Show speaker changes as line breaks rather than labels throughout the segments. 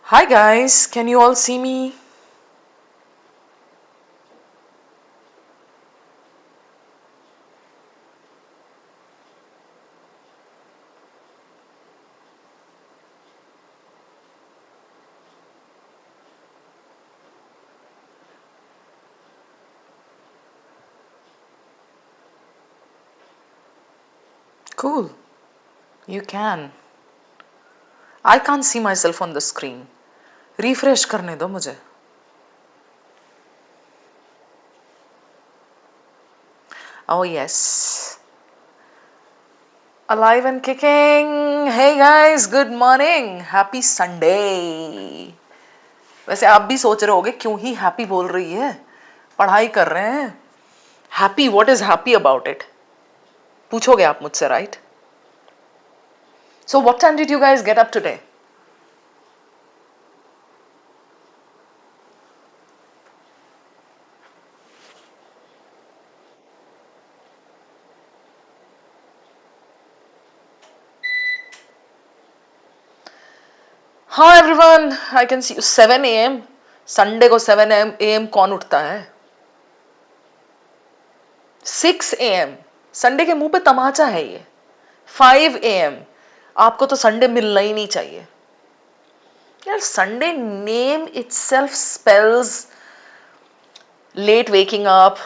Hi guys, can you all see me? Cool, you can. I can't see myself on the screen. Refresh करने दो मुझे. Oh yes. Alive and kicking. Hey guys, good morning. Happy Sunday. वैसे आप भी सोच रहे होगे क्यों ही हैप्पी बोल रही है, पढ़ाई कर रहे हैं. Happy, what is happy about it? पूछोगे आप मुझसे, right? So what time did you guys get up today? हाँ everyone, I can see 7 AM. Sunday को 7 AM कौन उठता है? 6 AM. संडे के मुंह पे तमाचा है ये. 5 AM. आपको तो संडे मिलना ही नहीं चाहिए यार. Sunday name itself spells late waking up,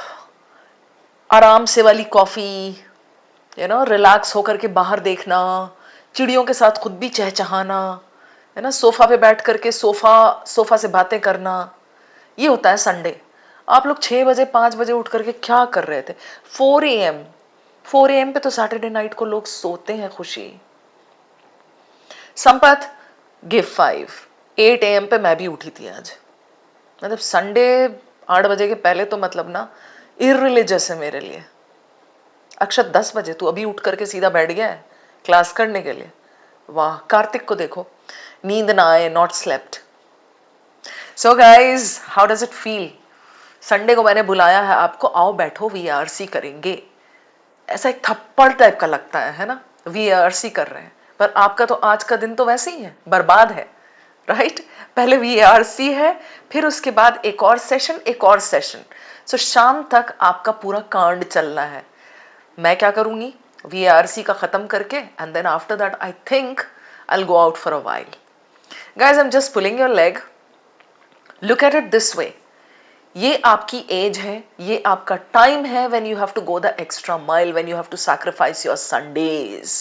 आराम से वाली कॉफी, रिलैक्स होकर के बाहर देखना, चिड़ियों के साथ खुद भी चहचहाना, है ना, सोफा पे बैठ करके सोफा से बातें करना. ये होता है संडे. आप लोग 6 बजे 5 बजे उठ करके क्या कर रहे थे? 4 AM. 4 AM पे तो सैटरडे नाइट को लोग सोते हैं खुशी. संपत, गिव 5. 8 AM पे मैं भी उठी थी आज. मतलब संडे 8 बजे के पहले तो मतलब ना इररिलीजियस है मेरे लिए. अक्षत 10 बजे तू अभी उठ करके सीधा बैठ गया है क्लास करने के लिए. वाह. कार्तिक को देखो, नींद ना आए, not slept. So guys, how does it feel? Sunday को मैंने बुलाया है आपको, आओ बैठो VARC करेंगे. ऐसा एक थप्पड़ टाइप का लगता है ना, VARC कर रहे हैं. पर आपका तो आज का दिन तो वैसे ही है, बर्बाद है, राइट? पहले VARC है, फिर उसके बाद एक और सेशन, एक और सेशन. सो शाम तक आपका पूरा कांड चलना है. मैं क्या करूंगी? VARC का खत्म करके and then after that I think I will go out for a while. Guys, I am just pulling your leg. Look at it this way. ये आपकी एज है, ये आपका टाइम है when you have to go the extra mile, when you have to sacrifice your Sundays.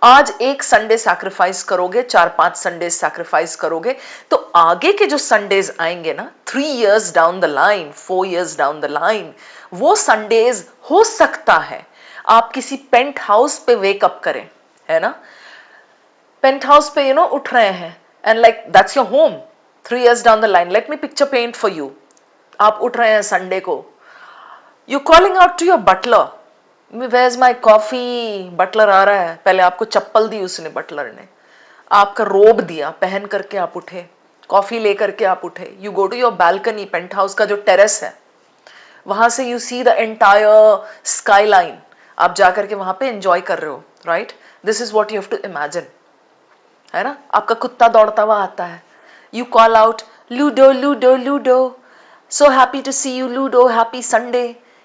आज एक Sunday sacrifice करोगे, 4-5 Sunday sacrifice करोगे, तो आगे के जो संडेज आएंगे ना, 3 years down the line, 4 years down the line, वो संडेज हो सकता है आप किसी पेंट हाउस पे वेकअप करें, है ना? पेंट हाउस पे उठ रहे हैं and like that's your home. 3 years down the line, let me picture paint for you. आप उठ रहे हैं संडे को, you calling out to your butler, where is my coffee. Butler आ रहा है, पहले आपको चप्पल दी उसने, बटलर ने आपका रोब दिया, पहन करके आप उठे, कॉफी लेकर के आप उठे. You go to your balcony, penthouse का जो टेरेस है, वहां से you see the entire skyline. आप जाकर के वहां पे एंजॉय कर रहे हो, right? This is what you have to imagine, है ना? आपका कुत्ता दौड़ता हुआ आता है, you call out, Ludo Ludo Ludo, so happy to see you Ludo, happy Sunday.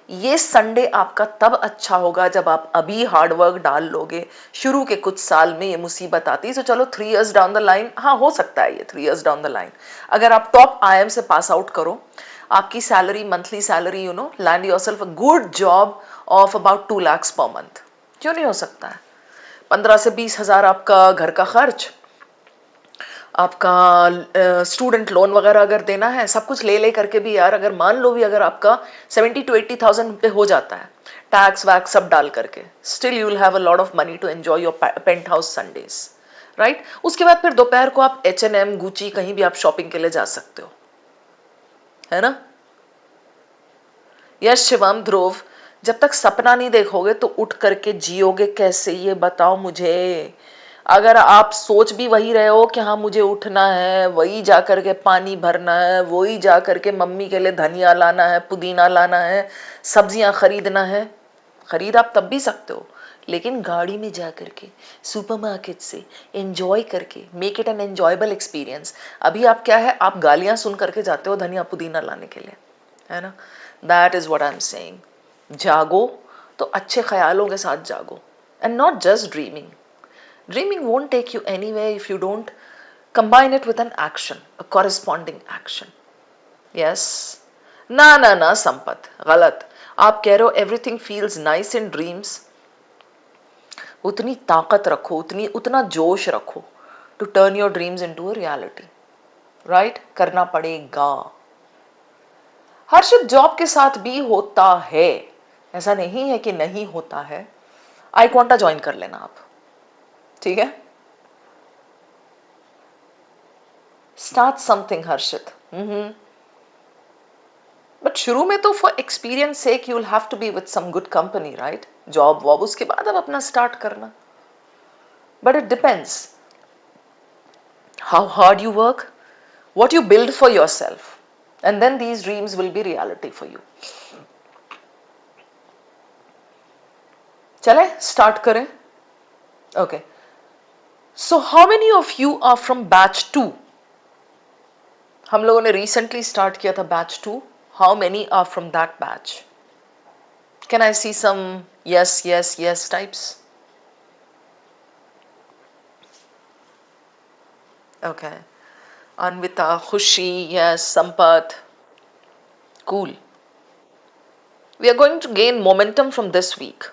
ये संडे आपका तब अच्छा होगा जब आप अभी हार्डवर्क डाल लोगे. शुरू के कुछ साल में ये मुसीबत आती है, तो चलो 3 years डाउन द लाइन, हाँ हो सकता है ये 3 years डाउन द लाइन. अगर आप टॉप IIM से पास आउट करो, आपकी salary, monthly salary, land yourself a good job of about 2 lakhs per month. क्यों नहीं हो सकता है? 15 से 20 हजार आपका घर का खर्च, आपका स्टूडेंट लोन वगैरह अगर देना है, सब कुछ ले करके भी यार, अगर मान लो भी अगर आपका 70 to 80,000 पे हो जाता है, टैक्स वैक्स सब डाल करके, still you will have a lot of money to enjoy your penthouse Sundays, right? उसके बाद फिर दोपहर को आप H&M, गुची, कहीं भी आप शॉपिंग के लिए जा सकते हो, है ना? यस शिवम, ध्रुव, जब तक सपना नहीं देखोगे तो उठ करके जियोगे कैसे, ये बताओ मुझे. अगर आप सोच भी वही रहे हो कि हाँ मुझे उठना है, वही जा करके पानी भरना है, वही जा करके मम्मी के लिए धनिया लाना है, पुदीना लाना है, सब्जियां खरीदना है, खरीद आप तब भी सकते हो, लेकिन गाड़ी में जा करके सुपरमार्केट से एंजॉय करके make it an enjoyable experience. अभी आप क्या है, आप गालियां सुन करके जाते हो धनिया पुदीना लाने के लिए, है ना। That is what I am saying. जागो तो अच्छे ख्यालों के साथ जागो, and not just dreaming. Dreaming won't take you anywhere if you don't combine it with an action, a corresponding action. Yes? ना ना ना संपत, गलत। आप कह रहे हो everything feels nice in dreams, उतनी ताकत रखो, उतना जोश रखो to turn your dreams into a reality, right? करना पड़ेगा। हर्षित जॉब के साथ भी होता है, ऐसा नहीं है कि नहीं होता है। iQuanta ज्वाइन कर लेना आप, ठीक है? Start something Harshit. बट शुरू में तो for experience sake you will have to be with some good company, right? Job वॉब उसके बाद अब अपना स्टार्ट करना। But it depends how hard you work, what you build for yourself, and then these dreams will be reality for you. चले start करें? Okay. So how many of you are from batch 2? हम लोगों ने recently start किया था batch 2. How many are from that batch? Can I see some yes, yes, yes types? Okay. Anvita, Khushi, yes, Sampath. Cool. We are going to gain momentum from this week.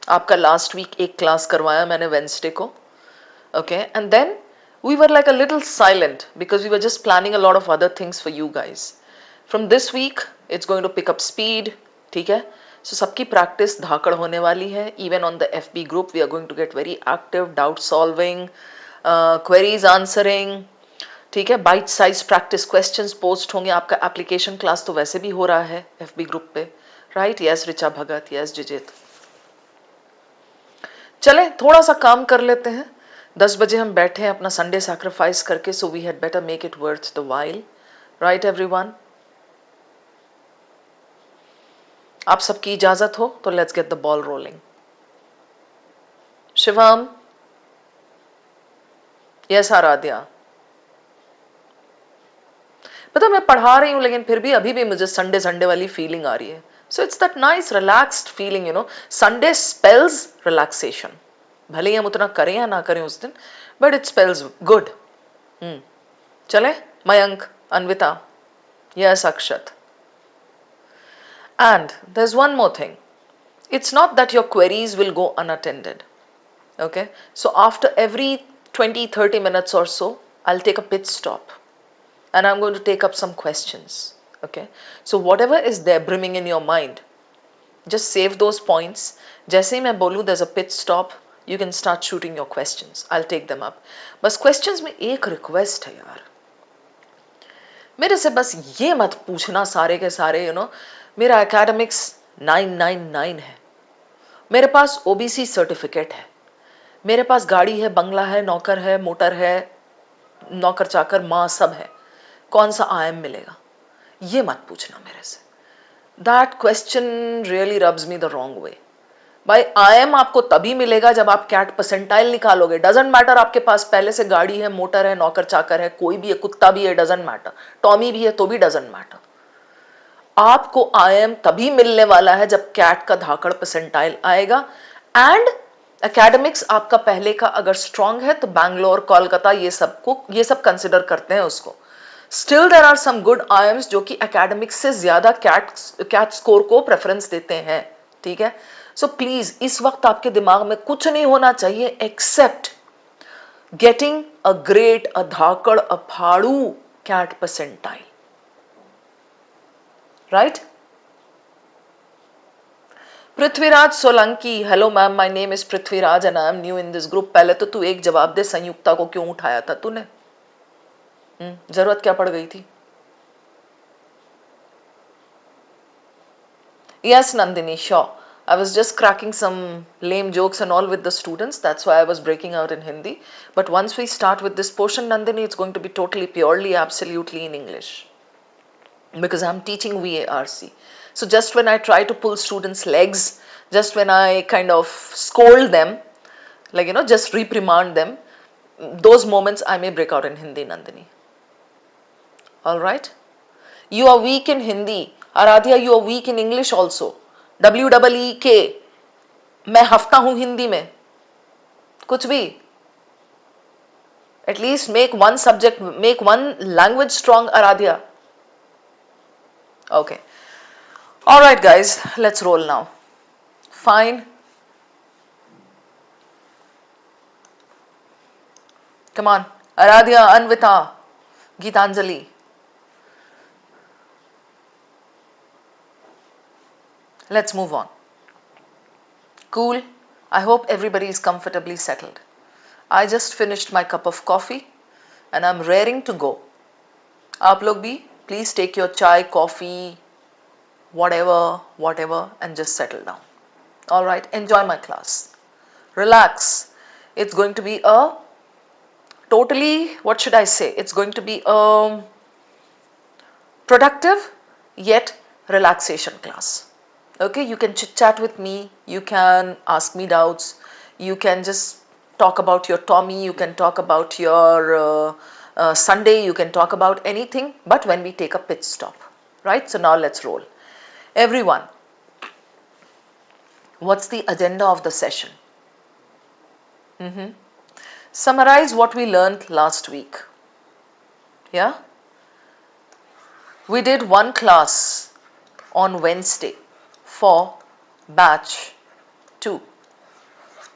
आपका last week एक class करवाया मैंने Wednesday को, okay, and then we were like a little silent because we were just planning a lot of other things for you guys. From this week it's going to pick up speed, ठीक है? So सबकी practice धाकड़ होने वाली है। Even on the FB group we are going to get very active, doubt solving, queries answering, ठीक है? Bite size practice questions post होंगे। आपका एप्लीकेशन क्लास तो वैसे भी हो रहा है एफबी ग्रुप पे, राइट? यस रिचा भगत, यस जिजित। चले थोड़ा सा काम कर लेते हैं। 10 बजे हम बैठे हैं अपना संडे सैक्रिफाइस करके, so we had better make it worth the while, right everyone? आप सबकी इजाजत हो तो let's get the ball rolling. Shivam, yes Aaradhya. पता मैं पढ़ा रही हूं लेकिन फिर भी अभी भी मुझे संडे संडे वाली फीलिंग आ रही है। So it's that nice relaxed feeling, you know. Sunday spells relaxation. भले ही हम उतना करें या ना करें उस दिन, बट इट स्पेल्स गुड। चले Mayank, Anvita, yes Akshat. And there's one more thing. It's not that your queries will go unattended. Okay? So after every 20-30 minutes or so, I'll take a pit stop and I'm going to take up some questions. Okay? So whatever is there brimming in your mind, just save those points. जैसे ही मैं बोलूं there's a pit stop, you can start shooting your questions. I'll take them up. बस questions में एक request है यार, मेरे से बस ये मत पूछना सारे के सारे, you know, मेरा एकेडमिक्स 999 है, मेरे पास ओबीसी सर्टिफिकेट है, मेरे पास गाड़ी है, बंगला है, नौकर है, मोटर है, नौकर चाकर माँ सब है, कौन सा आईएम मिलेगा? ये मत पूछना मेरे से। That question really rubs me the wrong way. भाई आईएम आपको तभी मिलेगा जब आप कैट परसेंटाइल निकालोगे। डजंट मैटर आपके पास पहले से गाड़ी है, मोटर है, नौकर चाकर है, कोई भी है, कुत्ता भी है, डजंट मैटर, टॉमी भी है तो भी डजंट मैटर। आपको आईएम तभी मिलने वाला है जब कैट का धाकड़ परसेंटाइल आएगा, एंड एकेडमिक्स आपका पहले का अगर स्ट्रांग है तो बैंगलोर, कोलकाता, ये सब कंसिडर करते हैं उसको। Still there are some good IIMs जो कि एकेडमिक्स से ज्यादा कैट स्कोर को प्रेफरेंस देते हैं, ठीक है? सो प्लीज इस वक्त आपके दिमाग में कुछ नहीं होना चाहिए except getting a great, a धाकड़, अ फाड़ू CAT percentile, right? Prithviraj Solanki, hello ma'am, my name is Prithviraj and I am new in this group. पहले तो तू एक जवाब दे, संयुक्ता को क्यों उठाया था तूने? जरूरत क्या पड़ गई थी? Yes Nandini, sure. I was just cracking some lame jokes and all with the students. That's why I was breaking out in Hindi. But once we start with this portion, Nandini, it's going to be totally, purely, absolutely in English. because I'm teaching VARC. So just when I try to pull students' legs, just when I kind of scold them, like, just reprimand them, those moments I may break out in Hindi, Nandini. All right? You are weak in Hindi. Aradhya, you are weak in English also. WEEK. मैं हफ्ता हूं हिंदी में. कुछ भी. At least make one subject, make one language strong, Aradhya. Okay. All right, guys, let's roll now. Fine. Come on. Aradhya, Anvita, Geetanjali. Let's move on. Cool. I hope everybody is comfortably settled. I just finished my cup of coffee and I'm raring to go. आप लोग भी please take your chai, coffee, whatever and just settle down. All right, enjoy my class. Relax. It's going to be a totally, what should I say? It's going to be a productive yet relaxation class. Okay, you can chit chat with me, you can ask me doubts, you can just talk about your Tommy, you can talk about your Sunday, you can talk about anything, but when we take a pit stop, right? So now let's roll. Everyone, what's the agenda of the session? Summarize what we learned last week. Yeah? We did one class on Wednesday for batch 2.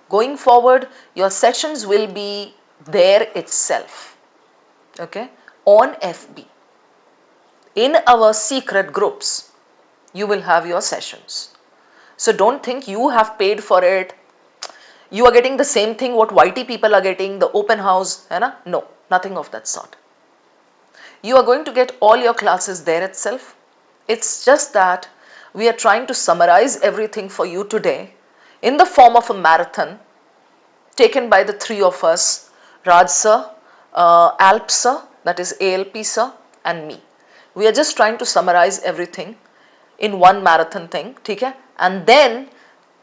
Going forward, your sessions will be there itself, okay, on FB. In our secret groups, you will have your sessions. So don't think you have paid for it. You are getting the same thing what YT people are getting, the open house, hai na? No, nothing of that sort. You are going to get all your classes there itself. It's just that we are trying to summarize everything for you today in the form of a marathon taken by the three of us, Raj sir, Alp sir, that is ALP sir, and me. We are just trying to summarize everything in one marathon thing, okay? And then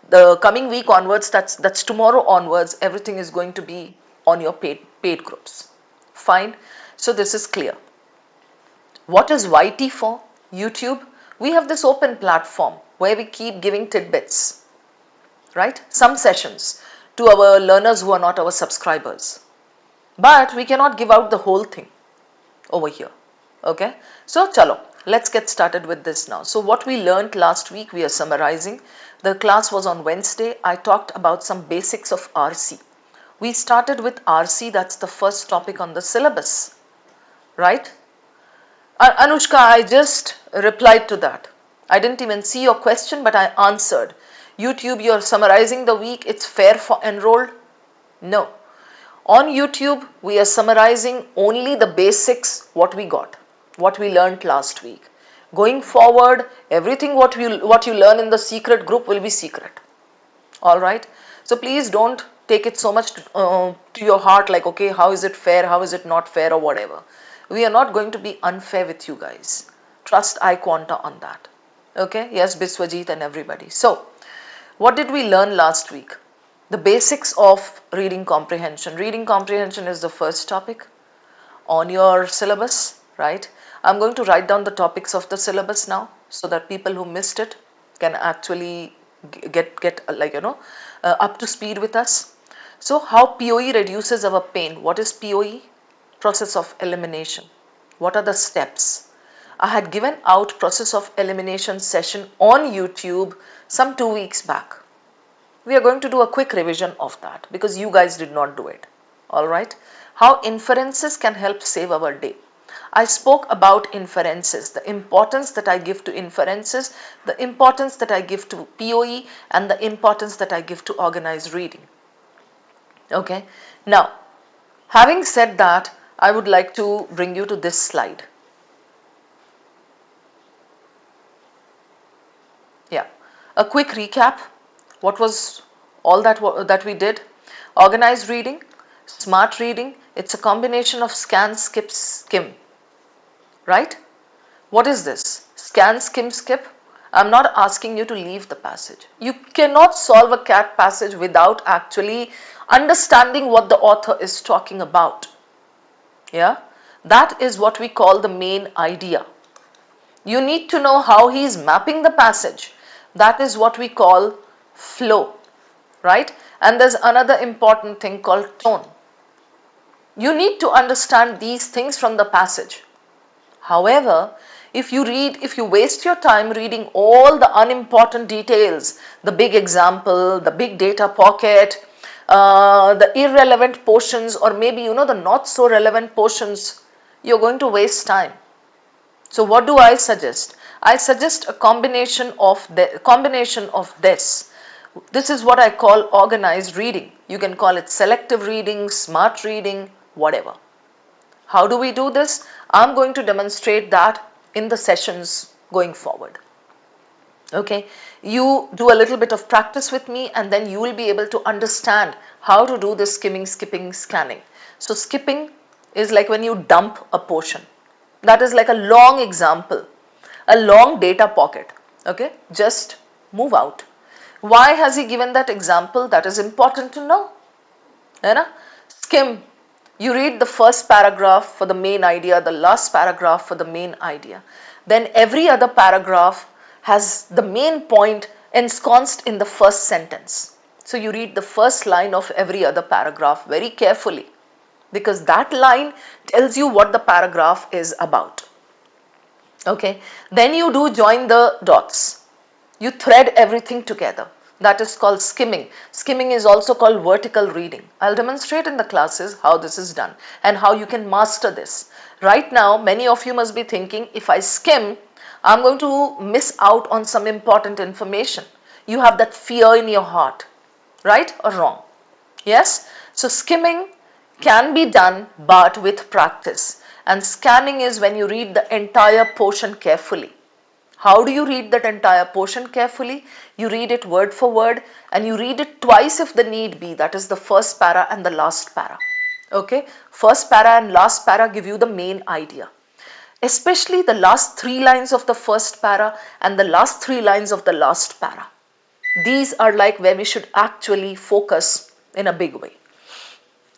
the coming week onwards, that's tomorrow onwards, everything is going to be on your paid groups. Fine. So this is clear. What is YT for? YouTube. We have this open platform where we keep giving tidbits, right? Some sessions to our learners who are not our subscribers. But we cannot give out the whole thing over here. Okay? So, chalo, let's get started with this now. So, what we learned last week, we are summarizing. The class was on Wednesday. I talked about some basics of RC. We started with RC, that's the first topic on the syllabus, right? Anushka, I just replied to that. I didn't even see your question, but I answered. YouTube, you're summarizing the week, it's fair for enrolled? No. On YouTube, we are summarizing only the basics, what we got, what we learned last week. Going forward, everything what you learn in the secret group will be secret. All right? So please don't take it so much to your heart like, okay, how is it fair, how is it not fair or whatever. We are not going to be unfair with you guys. Trust iQuanta on that. Okay? Yes, Biswajit and everybody. So, what did we learn last week? The basics of reading comprehension. Reading comprehension is the first topic on your syllabus, right? I'm going to write down the topics of the syllabus now so that people who missed it can actually get like, up to speed with us. So, how POE reduces our pain? What is POE? Process of elimination. What are the steps? I had given out process of elimination session on YouTube some 2 weeks back. We are going to do a quick revision of that because you guys did not do it. All right. How inferences can help save our day. I spoke about inferences, the importance that I give to inferences, the importance that I give to POE, and the importance that I give to organized reading. Okay. Now, having said that, I would like to bring you to this slide. Yeah, a quick recap. What was all that we did? Organized reading, smart reading. It's a combination of scan, skip, skim, right? What is this? Scan, skim, skip? I'm not asking you to leave the passage. You cannot solve a cat passage without actually understanding what the author is talking about. Yeah, that is what we call the main idea. You need to know how he is mapping the passage. That is what we call flow, right? And there's another important thing called tone. You need to understand these things from the passage. However, if you waste your time reading all the unimportant details, the big example, the big data pocket, the irrelevant portions, or maybe the not so relevant portions, you're going to waste time. So what do I suggest? I suggest a combination of this. This is what I call organized reading. You can call it selective reading, smart reading, whatever. How do we do this? I'm going to demonstrate that in the sessions going forward. Okay, you do a little bit of practice with me and then you will be able to understand how to do this skimming, skipping, scanning. So skipping is like when you dump a portion. That is like a long example, a long data pocket. Okay, just move out. Why has he given that example? That is important to know. Skim. You read the first paragraph for the main idea, the last paragraph for the main idea. Then every other paragraph has the main point ensconced in the first sentence. So you read the first line of every other paragraph very carefully, because that line tells you what the paragraph is about. Okay, then you do join the dots. You thread everything together. That is called skimming. Skimming is also called vertical reading. I'll demonstrate in the classes how this is done and how you can master this. Right now, many of you must be thinking, if I skim, I'm going to miss out on some important information. You have that fear in your heart, right or wrong? Yes? So skimming can be done but with practice. And scanning is when you read the entire portion carefully. How do you read that entire portion carefully? You read it word for word and you read it twice if the need be. That is the first para and the last para. Okay, first para and last para give you the main idea. Especially the last 3 lines of the first para and the last 3 lines of the last para. These are like where we should actually focus in a big way.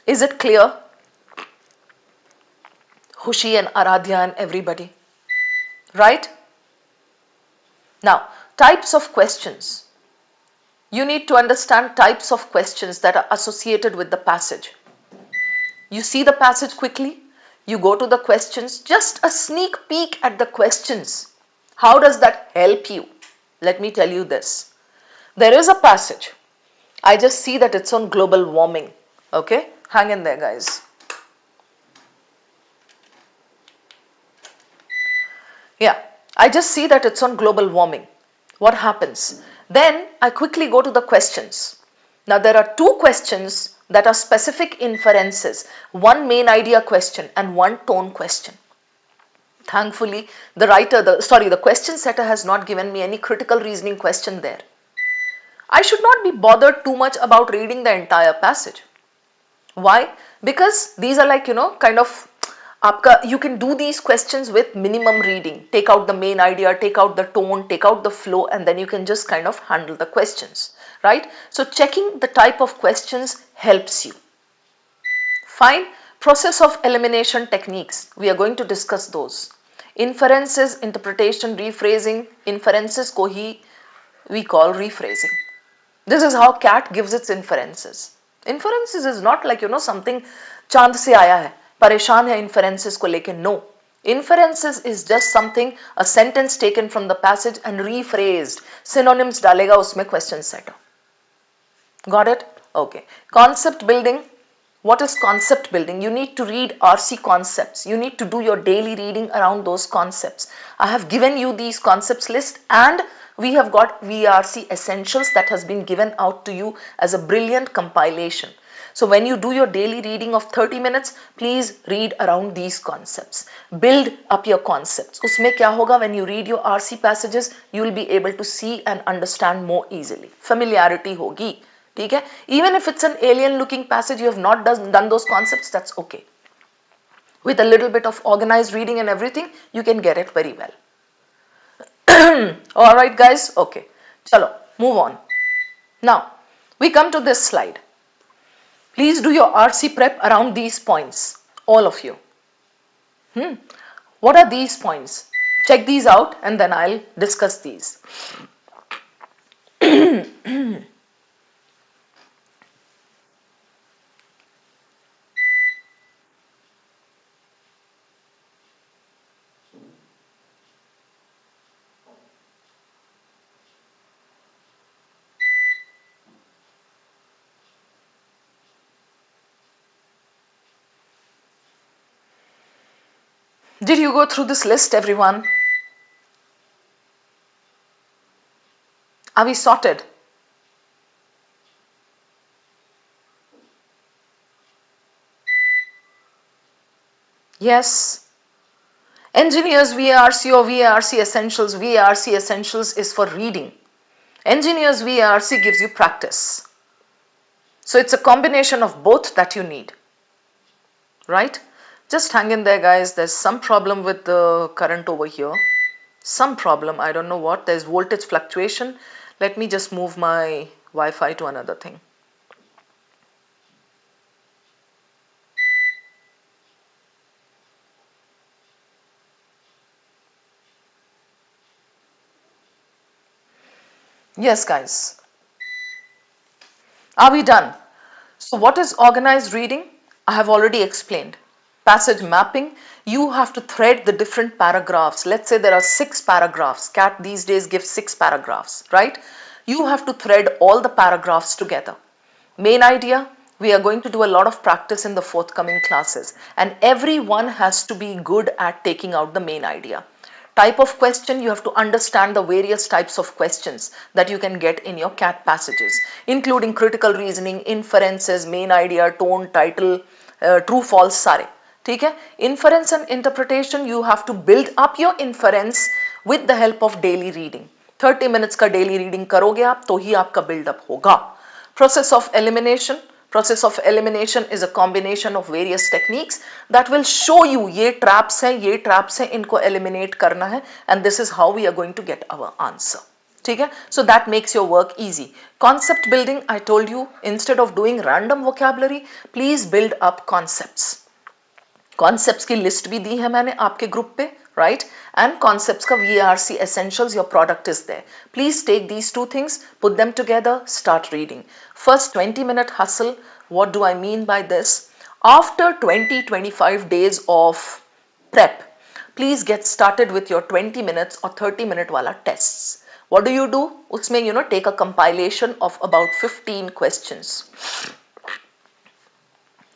Is it clear? Hushi and Aradhya and everybody. Right? Now, types of questions. You need to understand types of questions that are associated with the passage. You see the passage quickly, you go to the questions, just a sneak peek at the questions. How does that help you? Let me tell you this. There is a passage. I just see that it's on global warming. Okay, hang in there, guys. Yeah. I just see that it's on global warming. What happens? Then I quickly go to the questions. Now there are 2 questions that are specific inferences. One main idea question and one tone question. Thankfully, the question setter has not given me any critical reasoning question there. I should not be bothered too much about reading the entire passage. Why? Because these are like, you can do these questions with minimum reading. Take out the main idea, take out the tone, take out the flow, and then you can just kind of handle the questions, right? So checking the type of questions helps you. Fine. Process of elimination techniques. We are going to discuss those. Inferences, interpretation, rephrasing. Inferences ko hi we call rephrasing. This is how CAT gives its inferences. Inferences is not like, something chand se aaya hai. परेशान है inferences को लेके. No, inferences is just something, a sentence taken from the passage and rephrased. Synonyms डालेगा उसमें question setter. Got it? Okay. Concept building. What is concept building? You need to read RC concepts. You need to do your daily reading around those concepts. I have given you these concepts list and we have got VARC essentials that has been given out to you as a brilliant compilation. So when you do your daily reading of 30 minutes, please read around these concepts. Build up your concepts. Usme kya hoga, when you read your RC passages, you will be able to see and understand more easily. Familiarity hogi. Okay? Even if it's an alien looking passage, you have not done those concepts, that's okay. With a little bit of organized reading and everything, you can get it very well. All right, guys. Okay. Chalo, move on. Now, we come to this slide. Please do your RC prep around these points, all of you. What are these points? Check these out and then I'll discuss these. Did you go through this list, everyone? Are we sorted? Yes. Engineers VARC or VARC Essentials. VARC Essentials is for reading. Engineers VARC gives you practice. So it's a combination of both that you need. Right? Just hang in there, guys. There's some problem with the current over here. Some problem. I don't know what. There's voltage fluctuation. Let me just move my Wi-Fi to another thing. Yes, guys. Are we done? So what is organized reading? I have already explained. Passage mapping, you have to thread the different paragraphs. Let's say there are 6 paragraphs. CAT these days gives 6 paragraphs, right? You have to thread all the paragraphs together. Main idea, we are going to do a lot of practice in the forthcoming classes and everyone has to be good at taking out the main idea. Type of question, you have to understand the various types of questions that you can get in your CAT passages, including critical reasoning, inferences, main idea, tone, title, true, false, सारे. ठीक है? Inference and interpretation, you have to build up your inference with the help of daily reading. 30 minutes का daily reading करोगे आप तो ही आपका build up होगा. Process of elimination. Process of elimination is a combination of various techniques that will show you ये traps हैं इनको eliminate करना है and this is how we are going to get our answer. ठीक है? So that makes your work easy. Concept building, I told you, instead of doing random vocabulary, please build up concepts. Concepts की list भी दी है मैंने आपके group पे, right? And concepts का VARC essentials, your product is there. Please take these two things, put them together, start reading. First 20-minute hustle, what do I mean by this? After 20-25 days of prep, please get started with your 20 minutes or 30-minute wala tests. What do? Usme, take a compilation of about 15 questions.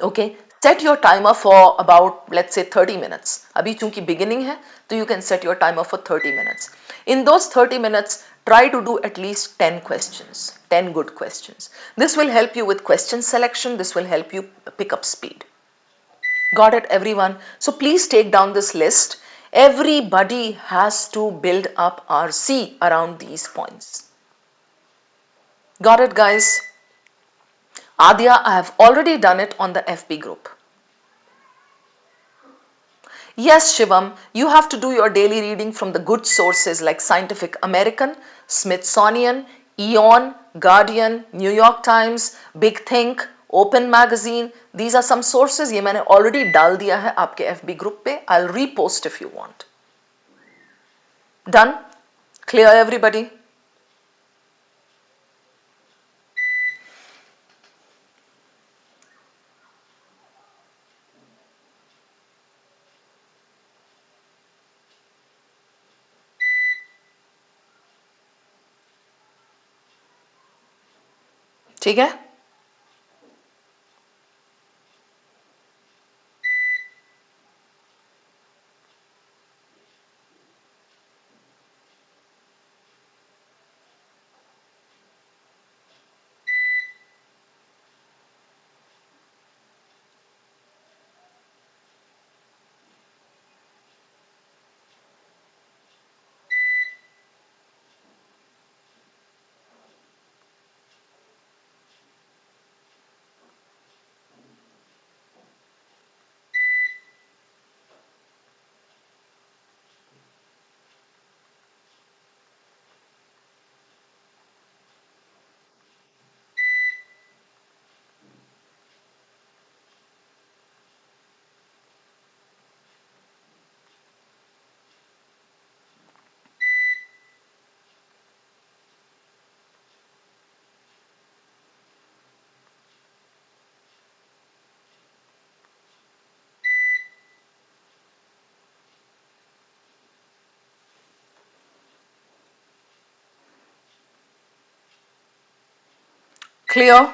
Okay, set your timer for about, let's say, 30 minutes. Abhi chunki beginning hai, so you can set your timer for 30 minutes. In those 30 minutes, try to do at least 10 questions, 10 good questions. This will help you with question selection. This will help you pick up speed. Got it, everyone? So please take down this list. Everybody has to build up RC around these points. Got it, guys? Adya, I have already done it on the FB group. Yes, Shivam, you have to do your daily reading from the good sources like Scientific American, Smithsonian, Eon, Guardian, New York Times, Big Think, Open Magazine. These are some sources. ये मैंने already डाल दिया है आपके FB group पे. I'll repost if you want. Done? Clear, everybody? ठीक है? Clear?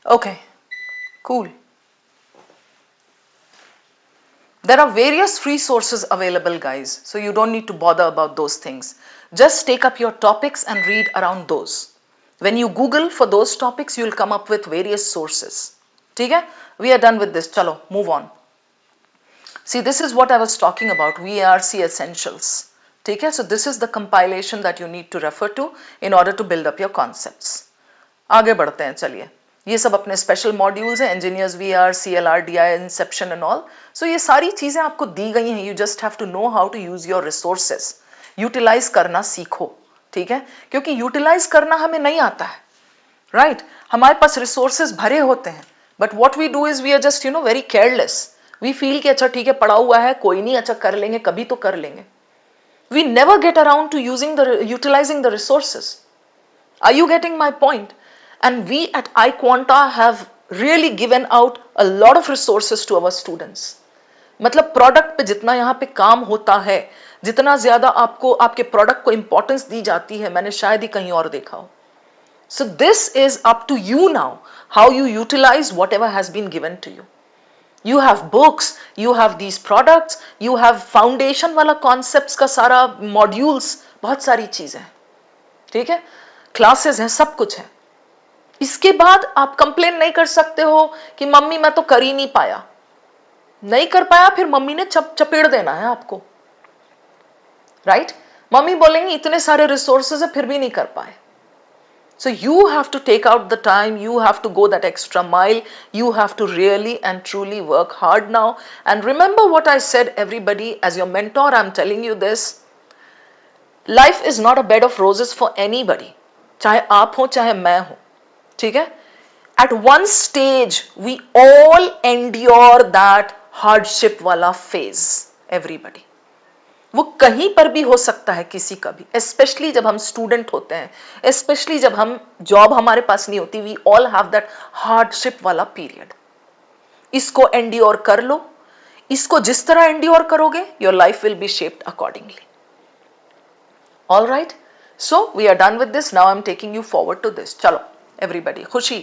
Okay, cool. There are various free sources available, guys, so you don't need to bother about those things. Just take up your topics and read around those. When you Google for those topics, you'll come up with various sources. Okay? We are done with this. Chalo, move on. See, this is what I was talking about, VARC essentials. Okay? So this is the compilation that you need to refer to in order to build up your concepts. आगे बढ़ते हैं, चलिए. ये सब अपने special modules हैं, engineers VR, CLR, DI, inception and all. So ये सारी चीजें आपको दी गई हैं. You just have to know how to use your resources. Utilize करना सीखो, ठीक है? क्योंकि यूटिलाइज करना हमें नहीं आता है, राइट? हमारे पास रिसोर्सेज भरे होते हैं, but what we do is we are just very careless. We feel कि अच्छा ठीक है, पड़ा हुआ है, कोई नहीं, अच्छा कर लेंगे, कभी तो कर लेंगे. We never get around to utilizing the resources. Are you getting my point? And we at iQuanta have really given out a lot of resources to our students. मतलब प्रोडक्ट पे जितना यहाँ पे काम होता है, जितना ज्यादा आपको आपके प्रोडक्ट को इंपॉर्टेंस दी जाती है, मैंने शायद ही कहीं और देखा हो. So this is up to you now, how you utilize whatever has been given to you. You have books, you have these products, you have foundation वाला concepts का सारा modules, बहुत सारी चीजें, ठीक है? क्लासेस हैं, सब कुछ है. इसके बाद आप कंप्लेन नहीं कर सकते हो कि मम्मी मैं तो कर ही नहीं पाया. नहीं कर पाया, फिर मम्मी ने चपेड़ देना है आपको, राइट? मम्मी बोलेंगी इतने सारे रिसोर्सेज है फिर भी नहीं कर पाए. So you have to take out the time, you have to go that extra mile, you have to really and truly work hard now. And remember what I said, everybody, as your mentor, I'm telling you this. Life is not a bed of roses for anybody. चाहे आप हो, चाहे मैं हो, ठीक है? At one stage, we all endure that hardship वाला phase, everybody. वो कहीं पर भी हो सकता है, किसी का भी, स्पेशली जब हम स्टूडेंट होते हैं, स्पेशली जब हम जॉब हमारे पास नहीं होती. We all have that hardship वाला पीरियड. इसको एंड्योर कर लो. इसको जिस तरह एंड्योर करोगे, your life will be shaped accordingly. All right, so we are done with this. Now I am taking you forward to this. चलो एवरीबडी, खुशी.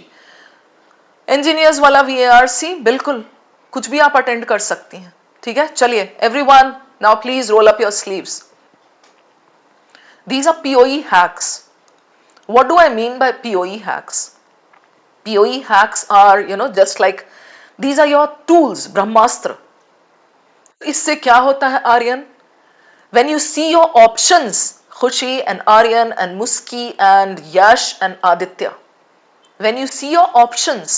इंजीनियर्स वाला VARC बिल्कुल कुछ भी आप अटेंड कर सकती हैं, ठीक है? चलिए everyone, now please roll up your sleeves. These are POE hacks. What do I mean by POE hacks? POE hacks are, just like these are your tools, Brahmastra. इससे क्या होता है Aryan? When you see your options, Khushi and Aryan and Muski and Yash and Aditya, when you see your options,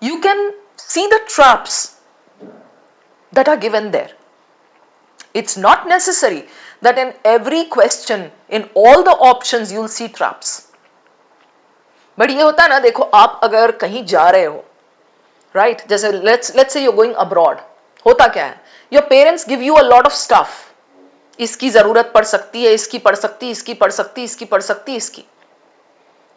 you can see the traps that are given there. It's not necessary that in every question, in all the options, you'll see traps. But ये होता है ना, देखो आप अगर कहीं जा रहे हो, right? जैसे let's say you're going abroad. होता क्या है? Your parents give you a lot of stuff. इसकी जरूरत पड़ सकती है, इसकी पड़ सकती, इसकी पड़ सकती, इसकी पड़ सकती, इसकी.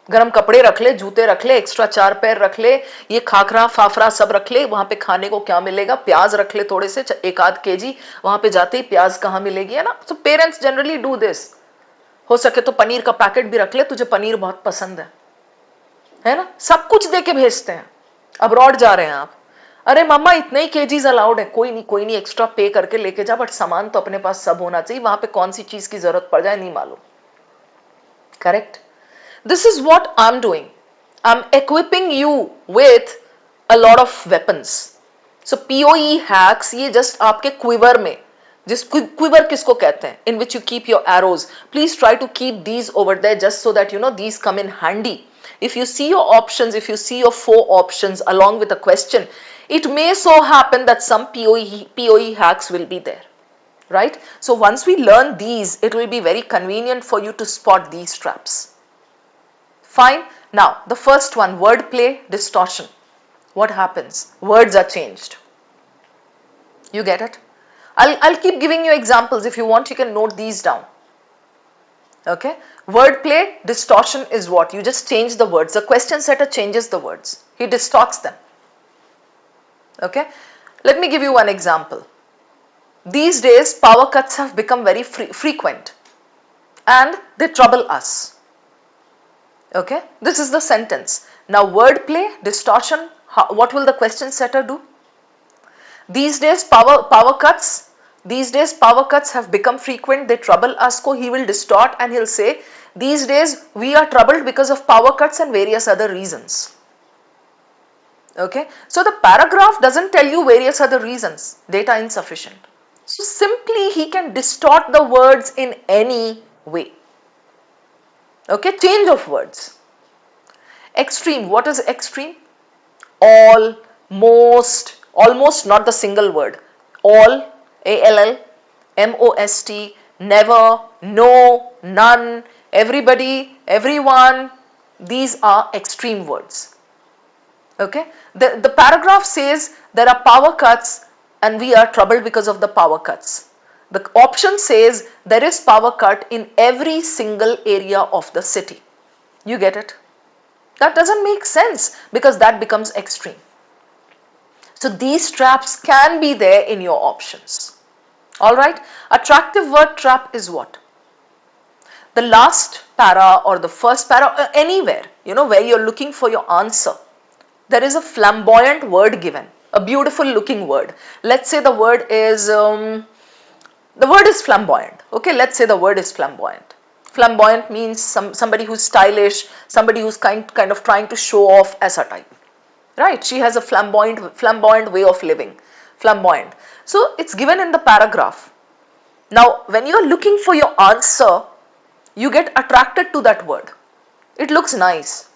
गरम कपड़े रख ले, जूते रख ले, एक्स्ट्रा 4 पैर रख ले, ये खाखरा फाफरा सब रख ले. वहां पे खाने को क्या मिलेगा? प्याज रख ले थोड़े से, 1-8 kg. वहां पे जाते ही प्याज कहाँ मिलेगी, है ना? तो पेरेंट्स जनरली डू दिस. हो सके तो पनीर का पैकेट भी रख ले, तुझे पनीर बहुत पसंद है ना? सब कुछ दे के भेजते हैं. अब्रॉड जा रहे हैं आप, अरे मम्मा इतने ही केजीज अलाउड है, कोई नहीं एक्स्ट्रा पे करके लेके जा, बट सामान तो अपने पास सब होना चाहिए. वहां पे कौन सी चीज की जरूरत पड़ जाए नहीं मालूम. Correct? This is what I'm doing. I'm equipping you with a lot of weapons. So POE hacks, ये just आपके quiver में, जिस quiver किसको कहते हैं? In which you keep your arrows. Please try to keep these over there just so that these come in handy. If you see your options, if you see your 4 options along with a question, it may so happen that some POE hacks will be there. Right? So once we learn these, it will be very convenient for you to spot these traps. Fine. Now, the first one, wordplay distortion. what happens? Words are changed. You get it? I'll keep giving you examples. If you want, you can note these down. Okay? Wordplay, distortion is what? You just change the words. The question setter changes the words. He distorts them. Okay? Let me give you one example. These days, power cuts have become very frequent and they trouble us. Okay? This is the sentence. Now, wordplay, distortion, what will the question setter do? These days, power cuts have become frequent, they trouble us. Ko he will distort and he'll say, these days we are troubled because of power cuts and various other reasons. Okay, so the paragraph doesn't tell you various other reasons, data insufficient. So simply he can distort the words in any way. Okay, change of words. Extreme, what is extreme? All, most, almost not the single word. All, A-L-L, M-O-S-T, never, no, none, everybody, everyone, these are extreme words. Okay, the paragraph says there are power cuts and we are troubled because of the power cuts. The option says there is power cut in every single area of the city. You get it? That doesn't make sense because that becomes extreme. So these traps can be there in your options. Alright, attractive word trap is what? The last para or the first para, anywhere, where you're looking for your answer. There is a flamboyant word given, a beautiful looking word. Let's say the word is flamboyant. Okay, let's say the word is flamboyant. Flamboyant means somebody who's stylish, somebody who's kind of trying to show off as a type. Right? She has a flamboyant way of living. Flamboyant. So it's given in the paragraph. Now, when you're looking for your answer, you get attracted to that word. It looks nice.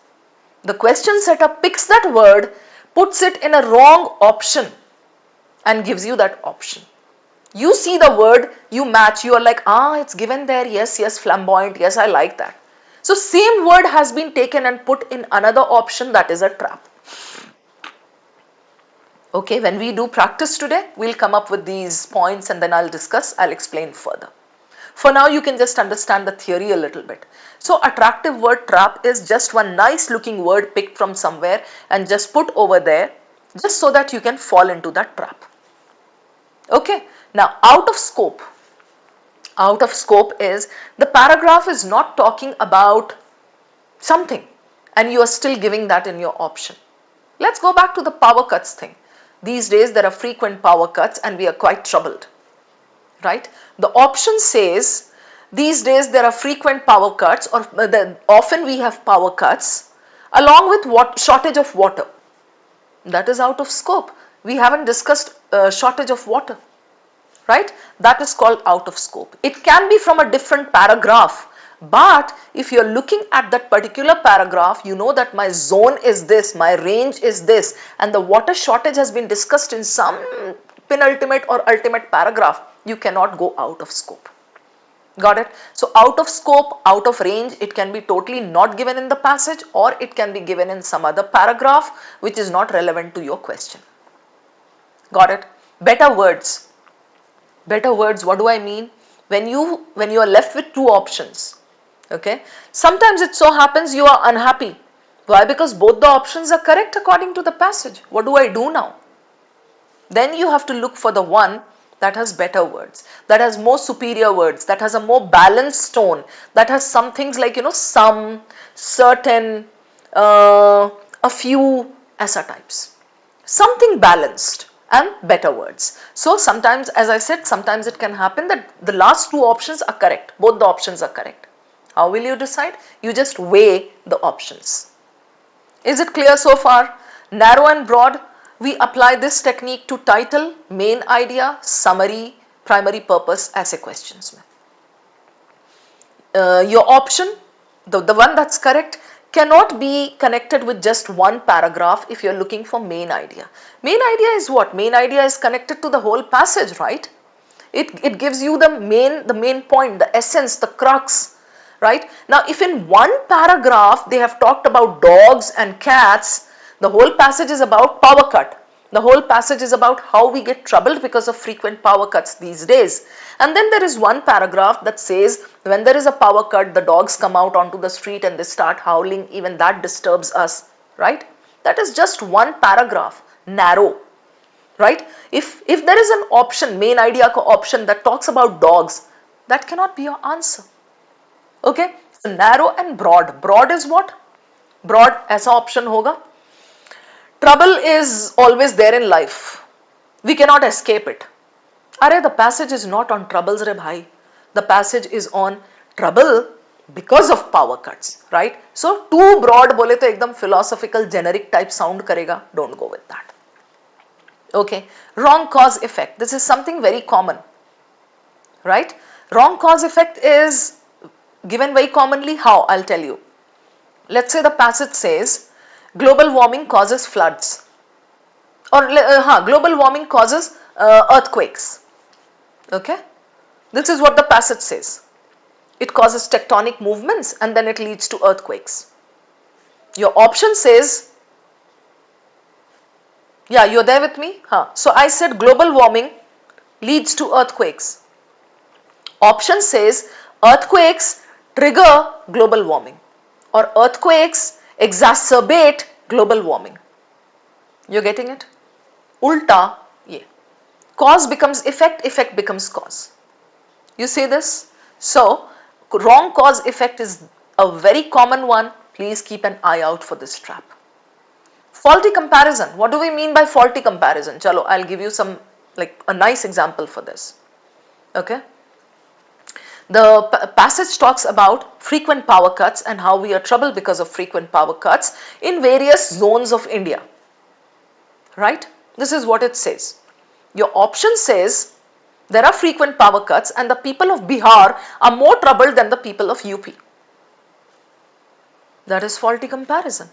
The question setter picks that word, puts it in a wrong option and gives you that option. You see the word, you match, you are like, it's given there, yes, flamboyant, yes, I like that. So same word has been taken and put in another option, that is a trap. Okay, when we do practice today, we'll come up with these points and then I'll explain further. For now, you can just understand the theory a little bit. So attractive word trap is just one nice looking word picked from somewhere and just put over there just so that you can fall into that trap. Okay, now out of scope. Out of scope is the paragraph is not talking about something and you are still giving that in your option. Let's go back to the power cuts thing. These days there are frequent power cuts and we are quite troubled. Right? The option says these days there are frequent power cuts or often we have power cuts along with shortage of water. That is out of scope. We haven't discussed shortage of water. Right? That is called out of scope. It can be from a different paragraph, but if you're looking at that particular paragraph, you know that my zone is this, my range is this, and the water shortage has been discussed in some penultimate or ultimate paragraph. You cannot go out of scope. Got it? So out of scope, out of range, it can be totally not given in the passage or it can be given in some other paragraph which is not relevant to your question. Got it? Better words. Better words, what do I mean? When you are left with two options, okay? Sometimes it so happens you are unhappy. Why? Because both the options are correct according to the passage. What do I do now? Then you have to look for the one that has better words, that has more superior words, that has a more balanced tone, that has some things like, some, certain, a few, asa types. Something balanced and better words. So sometimes, as I said, sometimes it can happen that the last two options are correct. Both the options are correct. How will you decide? You just weigh the options. Is it clear so far? Narrow and broad. We apply this technique to title, main idea, summary, primary purpose, essay questions. Your option, the one that's correct, cannot be connected with just one paragraph if you're looking for main idea. Main idea is what? Main idea is connected to the whole passage, right? It gives you the main point, the essence, the crux, right? Now, if in one paragraph they have talked about dogs and cats, The whole passage is about power cut. The whole passage is about how we get troubled because of frequent power cuts these days. And then there is one paragraph that says when there is a power cut, the dogs come out onto the street and they start howling. Even that disturbs us, right? That is just one paragraph, narrow, right? If there is an option, main idea ka option that talks about dogs, that cannot be your answer. Okay? So narrow and broad. Broad is what? Broad aisa option hoga. Trouble is always there in life. We cannot escape it. Arey, the passage is not on troubles re bhai. The passage is on trouble because of power cuts, right? So too broad bole to ekdam philosophical generic type sound karega. Don't go with that. Okay, wrong cause effect. This is something very common, right? Wrong cause effect is given very commonly. How? I'll tell you. Let's say the passage says global warming causes floods, or global warming causes earthquakes. Okay, this is what the passage says. It causes tectonic movements and then it leads to earthquakes. Your option says, yeah, you're there with me? So I said global warming leads to earthquakes. Option says earthquakes trigger global warming, or earthquakes exacerbate global warming. You're getting it? Ulta, yeah. Cause becomes effect, effect becomes cause. You see this? So, wrong cause effect is a very common one. Please keep an eye out for this trap. Faulty comparison. What do we mean by faulty comparison? Chalo, I'll give you some, like a nice example for this. Okay. The passage talks about frequent power cuts and how we are troubled because of frequent power cuts in various zones of India. Right? This is what it says. Your option says there are frequent power cuts and the people of Bihar are more troubled than the people of UP. That is faulty comparison.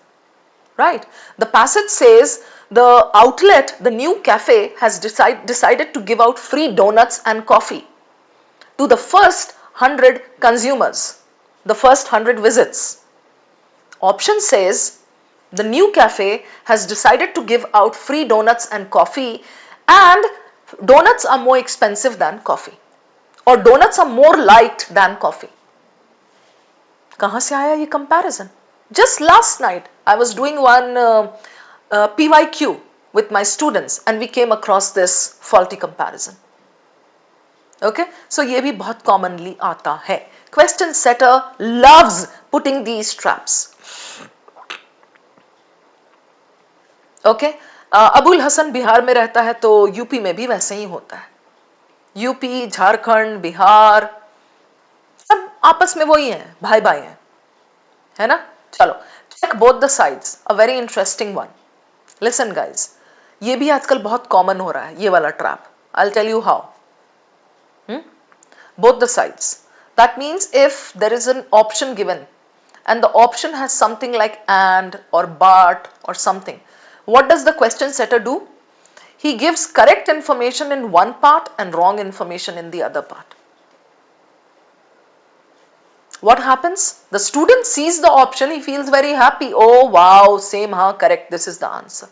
Right? The passage says the outlet, the new cafe, has decided to give out free donuts and coffee to the first 100 consumers, the first 100 visits. Option says the new cafe has decided to give out free donuts and coffee, and donuts are more expensive than coffee, or donuts are more liked than coffee. Kahan se aaya ye comparison? Just last night I was doing one PYQ with my students and we came across this faulty comparison. Okay, so ये भी बहुत commonly आता है. Question setter loves putting these traps. Okay, Abul Hasan Bihar में रहता है तो UP में भी वैसे ही होता है. यूपी, झारखंड, बिहार सब आपस में वही हैं, भाई भाई हैं, है ना? चलो, check both the sides. A very interesting one. Listen guys, ये भी आजकल बहुत common हो रहा है, ये वाला trap. I'll tell you how. Both the sides. That means if there is an option given and the option has something like and or but or something, what does the question setter do? He gives correct information in one part and wrong information in the other part. What happens? The student sees the option, he feels very happy. Oh wow, same, हाँ, correct, this is the answer.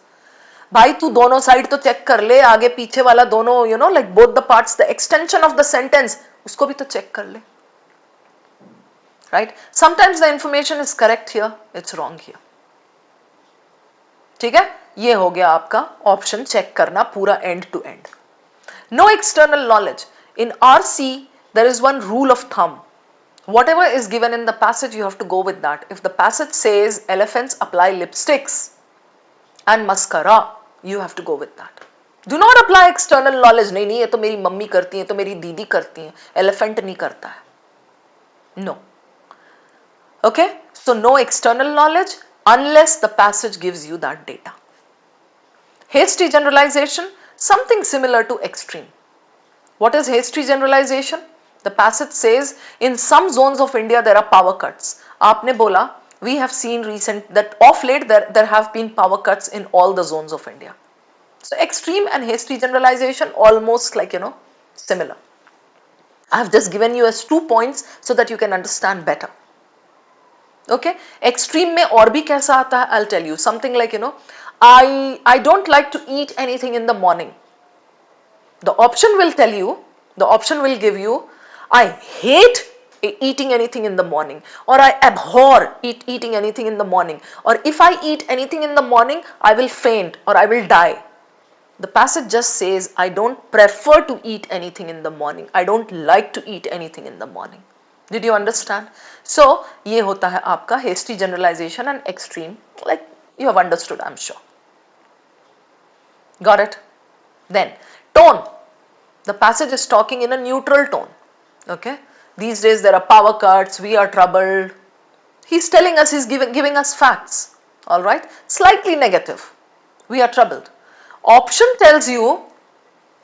भाई तू दोनों side तो check कर ले, आगे पीछे वाला दोनों, you know, like both the parts, the extension of the sentence, उसको भी तो चेक कर ले. Right? Sometimes the information is correct here, it's wrong here. ठीक है? ये हो गया आपका ऑप्शन चेक करना पूरा end to end. No external knowledge. In RC, there is one rule of thumb. Whatever is given in the passage, you have to go with that. If the passage says elephants apply lipsticks and mascara, you have to go with that. Do not apply external knowledge. नहीं नहीं, ये तो मेरी mummy करती है, तो मेरी दीदी करती है. Elephant नहीं करता है. No. Okay? So no external knowledge unless the passage gives you that data. Hasty generalization, something similar to extreme. What is hasty generalization? The passage says in some zones of India there are power cuts. आपने बोला, we have seen recent that of late there have been power cuts in all the zones of India. So extreme and hasty generalization almost like, you know, similar. I have just given you as 2 points so that you can understand better. Okay, extreme में और भी कैसा आता है? I'll tell you something like, you know, I don't like to eat anything in the morning. The option will tell you, the option will give you, I hate eating anything in the morning, or I abhor eating anything in the morning, or if I eat anything in the morning, I will faint or I will die. The passage just says, I don't prefer to eat anything in the morning. I don't like to eat anything in the morning. Did you understand? So, ये होता है आपका hasty generalization and extreme, like you have understood, I'm sure. Got it? Then, tone. The passage is talking in a neutral tone. Okay? These days there are power cuts, we are troubled. He's telling us, he's giving us facts. Alright? Slightly negative. We are troubled. Option tells you,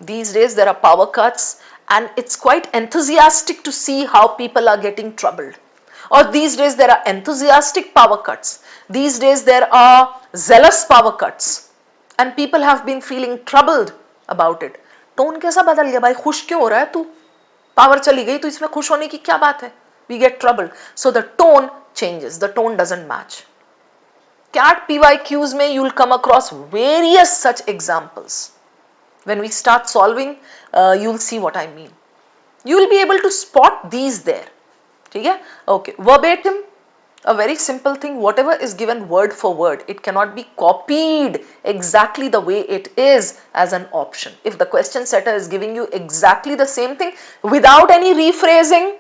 these days there are power cuts and it's quite enthusiastic to see how people are getting troubled. Or these days there are enthusiastic power cuts. These days there are zealous power cuts. And people have been feeling troubled about it. Tone कैसा बदल गया भाई, खुश क्यों हो रहा है तू? पावर चली गई तो इसमें खुश होने की क्या बात है? We get troubled. So the tone changes. The tone doesn't match. CAT PYQs में you'll come across various such examples. When we start solving, you'll see what I mean. You'll be able to spot these there. ठीक है? Okay. Verbatim. A very simple thing, whatever is given word for word, it cannot be copied exactly the way it is as an option. If the question setter is giving you exactly the same thing without any rephrasing,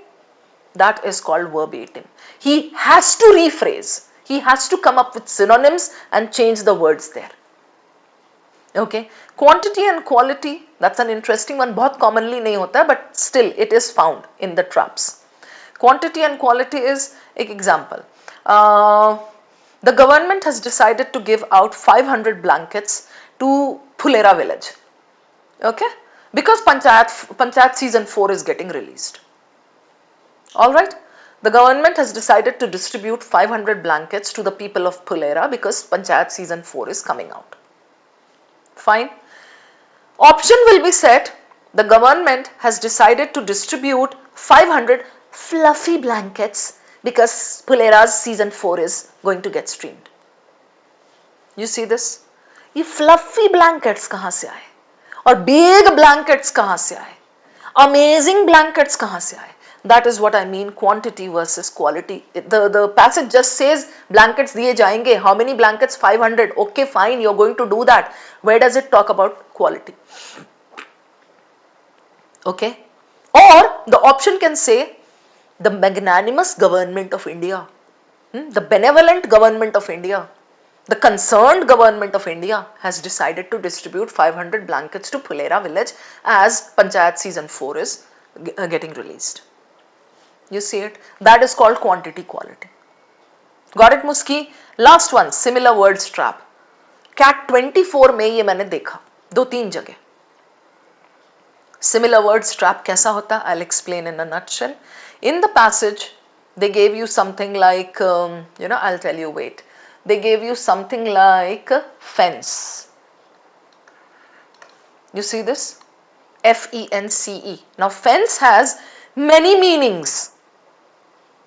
that is called verbatim. He has to rephrase. He has to come up with synonyms and change the words there. Okay. Quantity and quality, that's an interesting one. बहुत commonly नहीं होता है, but still it is found in the traps. Quantity and quality is एक example. The government has decided to give out 500 blankets to Phulera village. Okay? Because Panchayat season 4 is getting released. Alright? The government has decided to distribute 500 blankets to the people of Phulera because Panchayat season 4 is coming out. Fine. Option will be set, the government has decided to distribute 500 fluffy blankets because Phulera's season 4 is going to get streamed. You see this? ये fluffy blankets कहाँ से आए? और big blankets कहाँ से आए? Amazing blankets कहाँ से आए? That is what I mean, quantity versus quality. The passage just says blankets दिए जाएंगे. How many blankets? 500. Okay, fine, you're going to do that. Where does it talk about quality? Okay. Or the option can say, the magnanimous government of India, the benevolent government of India, the concerned government of India has decided to distribute 500 blankets to Phulera village as Panchayat season 4 is getting released. You see it? That is called quantity quality. Got it, Muski? Last one, similar words trap. CAT 24 में ये मैंने देखा 2-3 जगह. Similar words trap कैसा होता? I'll explain in a nutshell. In the passage, they gave you something like, I'll tell you, wait. They gave you something like fence. You see this? F-E-N-C-E. Now, fence has many meanings.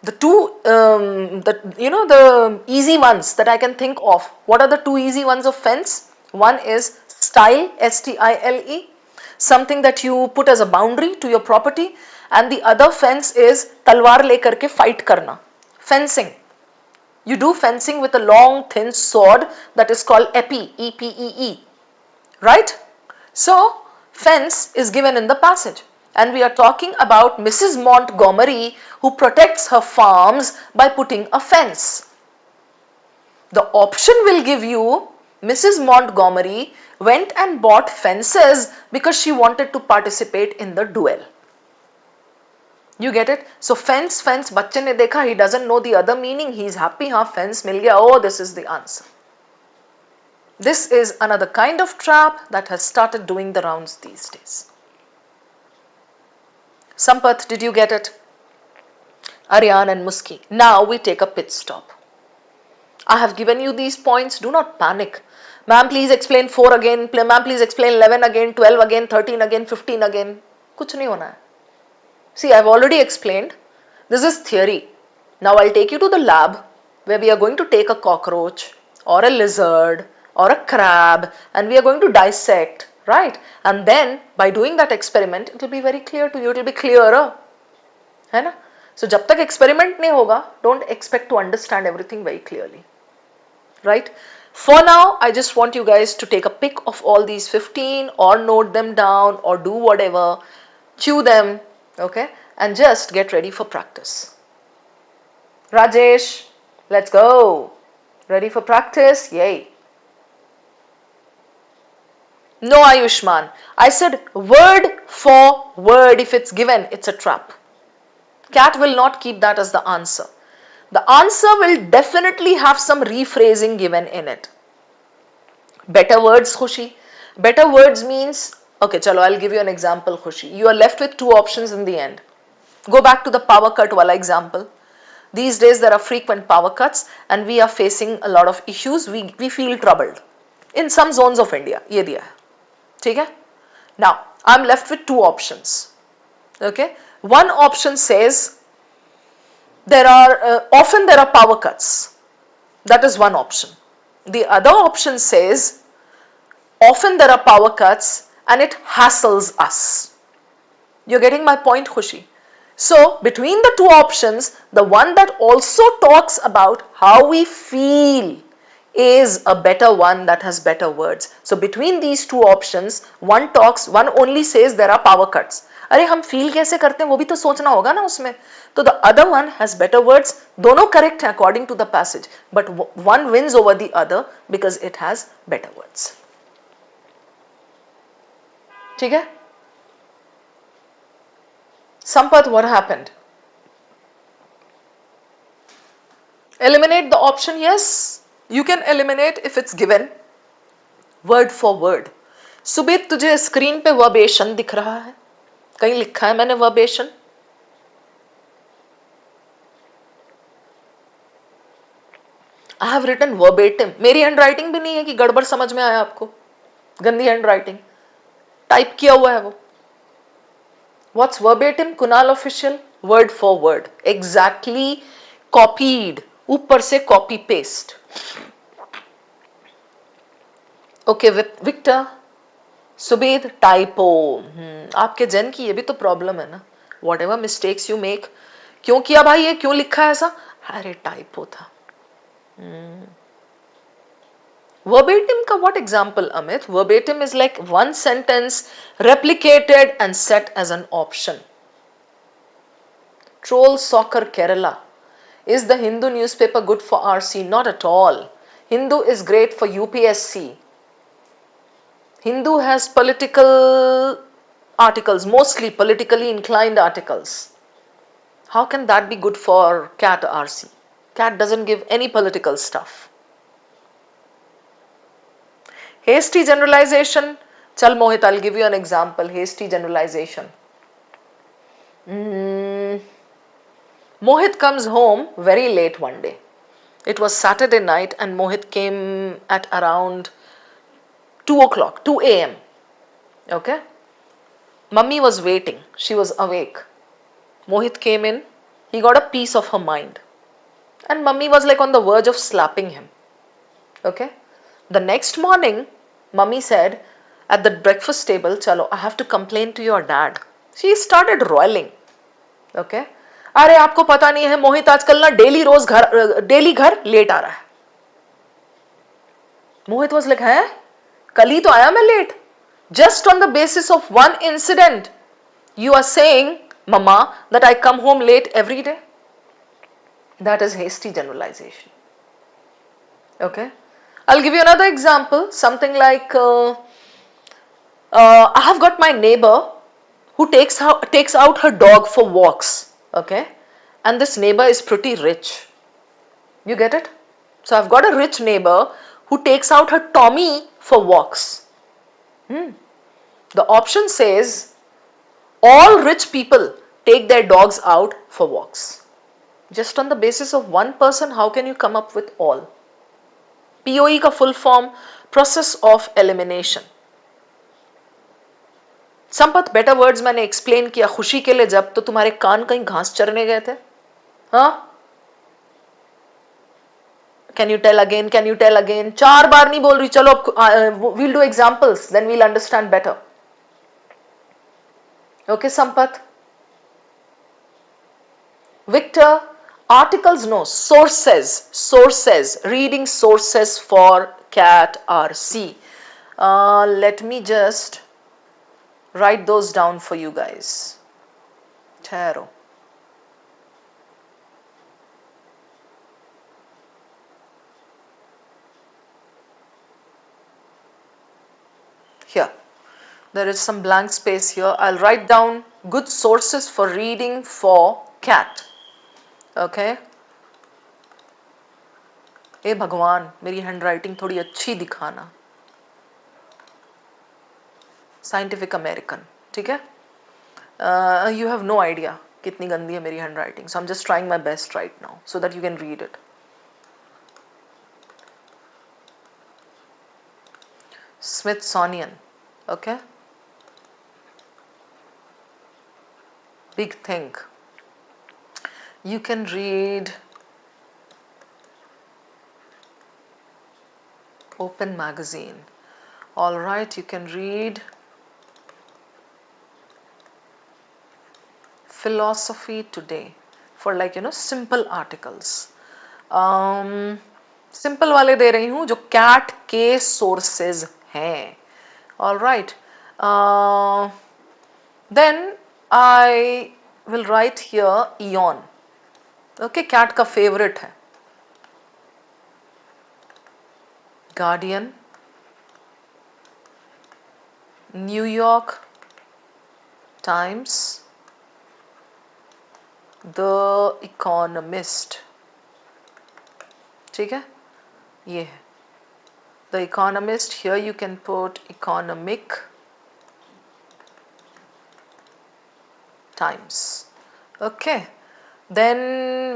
The two, the easy ones that I can think of. What are the two easy ones of fence? One is stile, S-T-I-L-E. Something that you put as a boundary to your property, and the other fence is talwar lekar ke fight karna, fencing. You do fencing with a long thin sword that is called epi, E-P-E-E, right? So fence is given in the passage, and we are talking about Mrs. Montgomery who protects her farms by putting a fence. The option will give you Mrs. Montgomery went and bought fences because she wanted to participate in the duel. You get it? So fence, बच्चे ने देखा, he doesn't know the other meaning, he is happy, हाँ fence मिल गया, oh this is the answer. This is another kind of trap that has started doing the rounds these days. Sampath, did you get it? Aryan and Muski. Now we take a pit stop. I have given you these points, do not panic. Ma'am, please explain 4 again. Ma'am, please explain 11 again, 12 again, 13 again, 15 again. कुछ नहीं होना है. See, I've already explained. This is theory. Now I'll take you to the lab where we are going to take a cockroach or a lizard or a crab, and we are going to dissect, right? And then by doing that experiment, it will be very clear to you, it will be clearer, है ना? So जब तक experiment नहीं होगा, don't expect to understand everything very clearly, right? For now, I just want you guys to take a pic of all these 15 or note them down or do whatever, chew them, okay? And just get ready for practice. Rajesh, let's go. Ready for practice? Yay. No, Ayushman. I said word for word. If it's given, it's a trap. Cat will not keep that as the answer. The answer will definitely have some rephrasing given in it. Better words, Khushi. Better words means, okay, chalo, I'll give you an example, Khushi. You are left with two options in the end. Go back to the power cut wala example. These days there are frequent power cuts and we are facing a lot of issues. We feel troubled in some zones of India. Ye diya hai. ठीक है? Now, I'm left with two options. Okay? One option says often there are power cuts. That is one option. The other option says often there are power cuts and it hassles us. You're getting my point, Khushi? So, between the two options, the one that also talks about how we feel is a better one that has better words. So, between these two options, one only says there are power cuts. अरे हम feel कैसे करते हैं वो भी तो सोचना होगा ना उसमें. तो the other one has better words. दोनों correct हैं according to the passage, but one wins over the other because it has better words. ठीक है? Sampath, what happened? Eliminate the option? Yes, you can eliminate if it's given word for word. Subir, तुझे screen पे वर्बेशन दिख रहा है? कहीं लिखा है मैंने वर्बेशन? I have written verbatim. मेरी हैंड राइटिंग भी नहीं है कि गड़बड़ समझ में आया आपको. गंदी हैंड राइटिंग टाइप किया हुआ है वो. What's verbatim? Kunal official, word for word, exactly copied, ऊपर से copy paste. Okay, Victor, Subed, typo. आपके जन की ये भी तो प्रॉब्लम है ना. Whatever mistakes you make, क्यों किया भाई ये, क्यों लिखा है ऐसा? अरे टाइपो था. Verbatim का what example, Amit? Verbatim is like one sentence replicated and set as an option. Troll Soccer Kerala. Is the Hindu newspaper good for RC? Not at all. Hindu is great for UPSC. Hindu has political articles, mostly politically inclined articles. How can that be good for CAT RC? CAT doesn't give any political stuff. Hasty generalization. Chal Mohit, I'll give you an example. Hasty generalization. Mohit comes home very late one day. It was Saturday night and Mohit came at around 2 o'clock, 2 a.m. Okay? Mummy was waiting. She was awake. Mohit came in. He got a piece of her mind. And Mummy was like on the verge of slapping him. Okay? The next morning, Mummy said at the breakfast table, Chalo, I have to complain to your dad. She started roiling. Okay? अरे आपको पता नहीं है मोहित आजकल ना daily घर late आ रहा है. Mohit was like, है? कल ही तो आया मैं late. Just on the basis of one incident, you are saying, Mama, that I come home late every day? That is hasty generalization. Okay? I'll give you another example. Something like, I have got my neighbor who takes out her dog for walks. Okay? And this neighbor is pretty rich. You get it? So I've got a rich neighbor who takes out her Tommy for walks. The option says, all rich people take their dogs out for walks. Just on the basis of one person, how can you come up with all? POE का full form, process of elimination. Sampath, better words मैंने explain किया खुशी के लिए जब तो तुम्हारे कान कहीं घास चरने गए थे. हाँ? Can you tell again? Can you tell again? 4 बार नहीं बोल रही, चलो we'll do examples, then we'll understand better. Okay, Sampath? Victor, articles no, sources, reading sources for cat are C. Let me just write those down for you guys. ठहरो. Here, there is some blank space here. I'll write down good sources for reading for cat. Okay. ए भगवान, मेरी handwriting थोड़ी अच्छी दिखाना. Scientific American, ठीक है. You have no idea कितनी गंदी है मेरी handwriting. So I'm just trying my best right now so that you can read it. Smithsonian, okay. Big thing. You can read Open Magazine. All right, you can read Philosophy Today for, like, you know, simple articles. Simple वाले दे रही हूँ जो cat के sources हैं. All right. Then I will write here Eon. Okay, cat का favorite है. Guardian, New York Times, The Economist. ठीक है, ये है The Economist. Here you can put Economic Times. Okay, then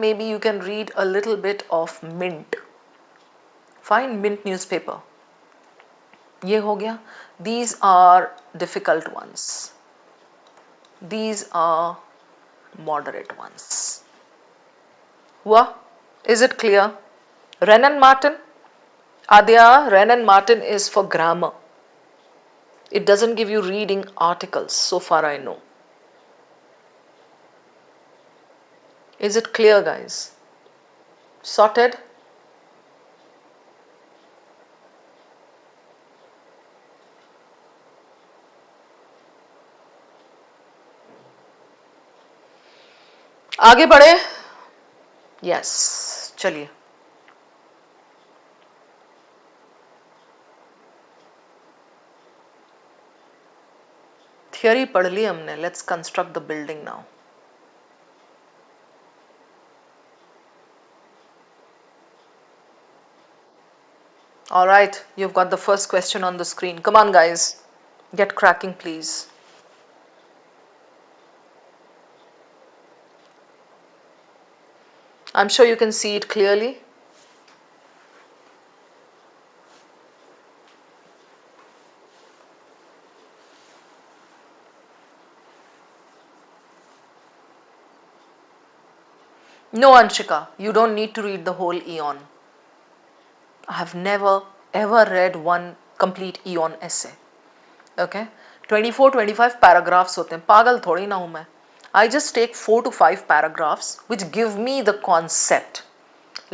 maybe you can read a little bit of Mint. Fine, Mint newspaper. ये हो गया. These are difficult ones. These are moderate ones. हुआ? Is it clear? Renan Martin? Adya, Renan Martin is for grammar. It doesn't give you reading articles, so far I know. Is it clear, guys? Sorted? आगे बढ़े? Yes, चलिए. Theory पढ़ ली हमने. Let's construct the building now. All right, you've got the first question on the screen. Come on, guys, get cracking, please. I'm sure you can see it clearly. No, Anshika, you don't need to read the whole Eon. I have never ever read one complete Eon essay. Okay, 24-25 paragraphs होते हैं. पागल थोड़ी ना हूँ मैं. I just take 4 to 5 paragraphs which give me the concept.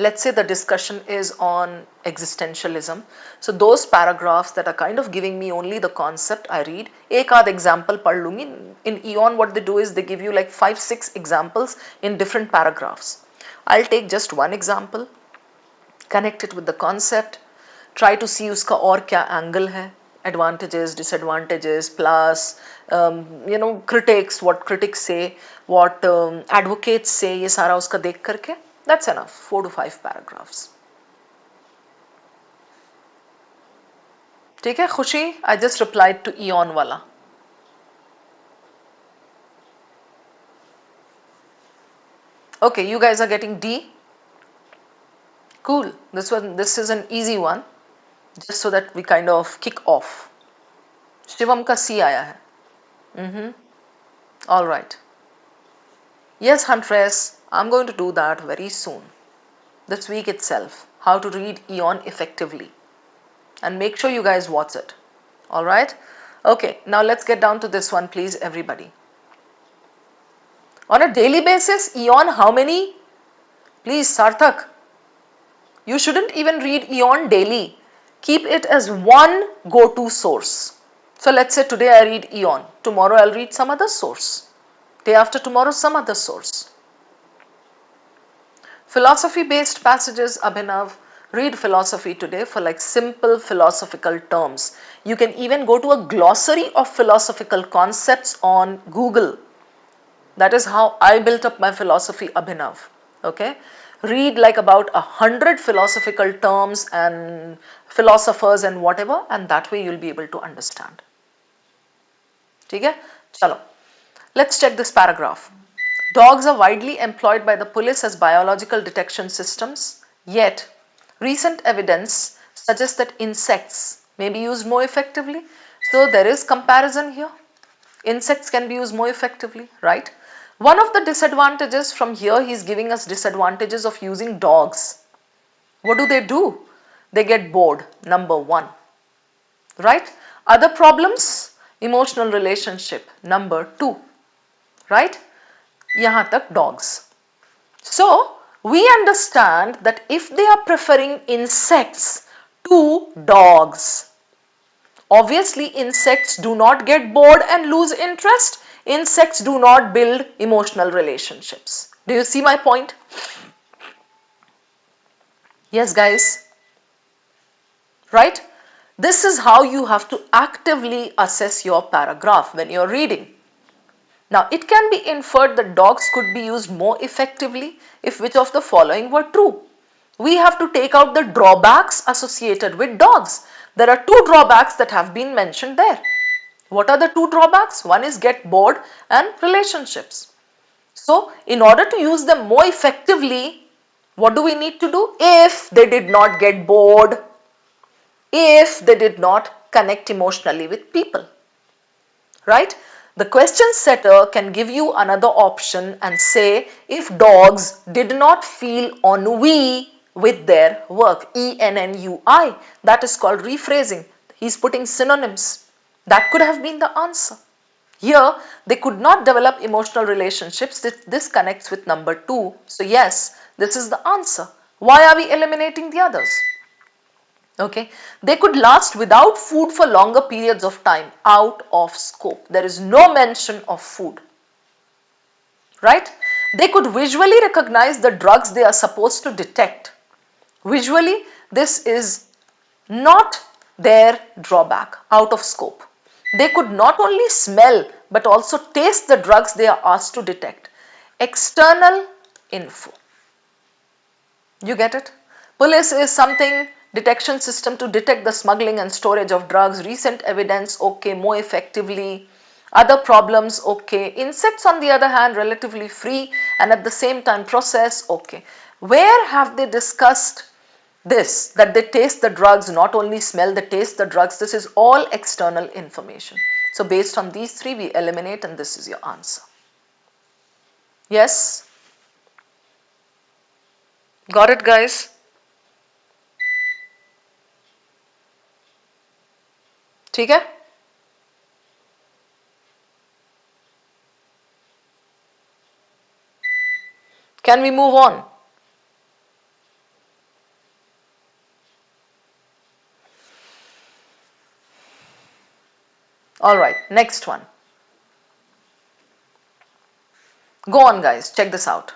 Let's say the discussion is on existentialism. So those paragraphs that are kind of giving me only the concept, I read. एक आध example पढ़ लूँगी. In Eon, what they do is they give you like 5-6 examples in different paragraphs. I'll take just one example, connect it with the concept, try to see उसका और क्या angle है, advantages, disadvantages, plus critics, what critics say, what advocates say, ये सारा उसका देख करके. That's enough. 4 to 5 paragraphs. ठीक है खुशी? I just replied to Eon वाला. Okay, you guys are getting D. Cool. This is an easy one, just so that we kind of kick off. Shivam का C आया है. All right. Yes, Huntress, I'm going to do that very soon. this week itself, how to read Eon effectively. And make sure you guys watch it. Alright? Okay, now let's get down to this one, please, everybody. On a daily basis, Eon, how many? Please, Sarthak, you shouldn't even read Eon daily. Keep it as one go-to source. So let's say today I read Eon, tomorrow I'll read some other source, day after tomorrow some other source. Philosophy based passages, Abhinav, read philosophy today for like simple philosophical terms. You can even go to a glossary of philosophical concepts on Google. That is how I built up my philosophy, Abhinav. Okay, read like about 100 philosophical terms and philosophers and whatever, and that way you'll be able to understand. ठीक है? चलो, let's check this paragraph. Dogs are widely employed by the police as biological detection systems, yet recent evidence suggests that insects may be used more effectively. So there is comparison here. Insects can be used more effectively, right? One of the disadvantages from here, he is giving us disadvantages of using dogs. What do? They get bored, number one, right? Other problems, emotional relationship, number two, right? Yahan tak dogs. So, we understand that if they are preferring insects to dogs, obviously insects do not get bored and lose interest. Insects do not build emotional relationships. Do you see my point? Yes, guys. Right? This is how you have to actively assess your paragraph when you're reading. Now, it can be inferred that dogs could be used more effectively if which of the following were true. We have to take out the drawbacks associated with dogs. There are two drawbacks that have been mentioned there. What are the two drawbacks? One is get bored and relationships. So, in order to use them more effectively, what do we need to do? If they did not get bored, if they did not connect emotionally with people, right? The question setter can give you another option and say if dogs did not feel ennui with their work, ENNUI, that is called rephrasing. He's putting synonyms. That could have been the answer. Here, they could not develop emotional relationships. This connects with number two. So yes, this is the answer. Why are we eliminating the others? Okay, they could last without food for longer periods of time, out of scope. There is no mention of food, right? They could visually recognize the drugs they are supposed to detect. Visually, this is not their drawback, out of scope. They could not only smell but also taste the drugs they are asked to detect. External info. You get it? Police is something, detection system to detect the smuggling and storage of drugs. Recent evidence, okay, more effectively. Other problems, okay. Insects on the other hand, relatively free and at the same time process, okay. Where have they discussed this, that they taste the drugs, not only smell, they taste the drugs? This is all external information. So based on these three, we eliminate and this is your answer. Yes? Got it, guys? ठीक है? Can we move on? All right, next one. Go on, guys, check this out.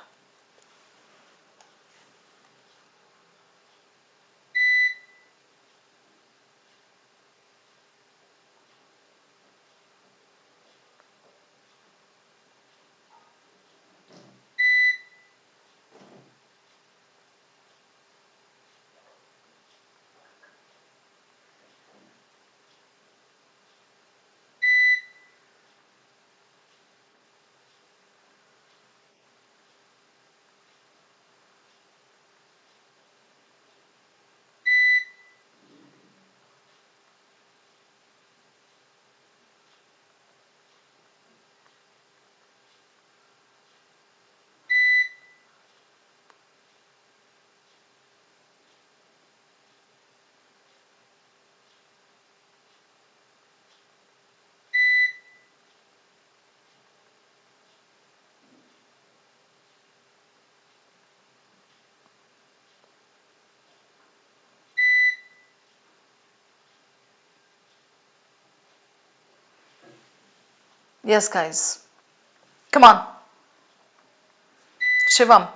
Yes, guys. Come on. Shivam.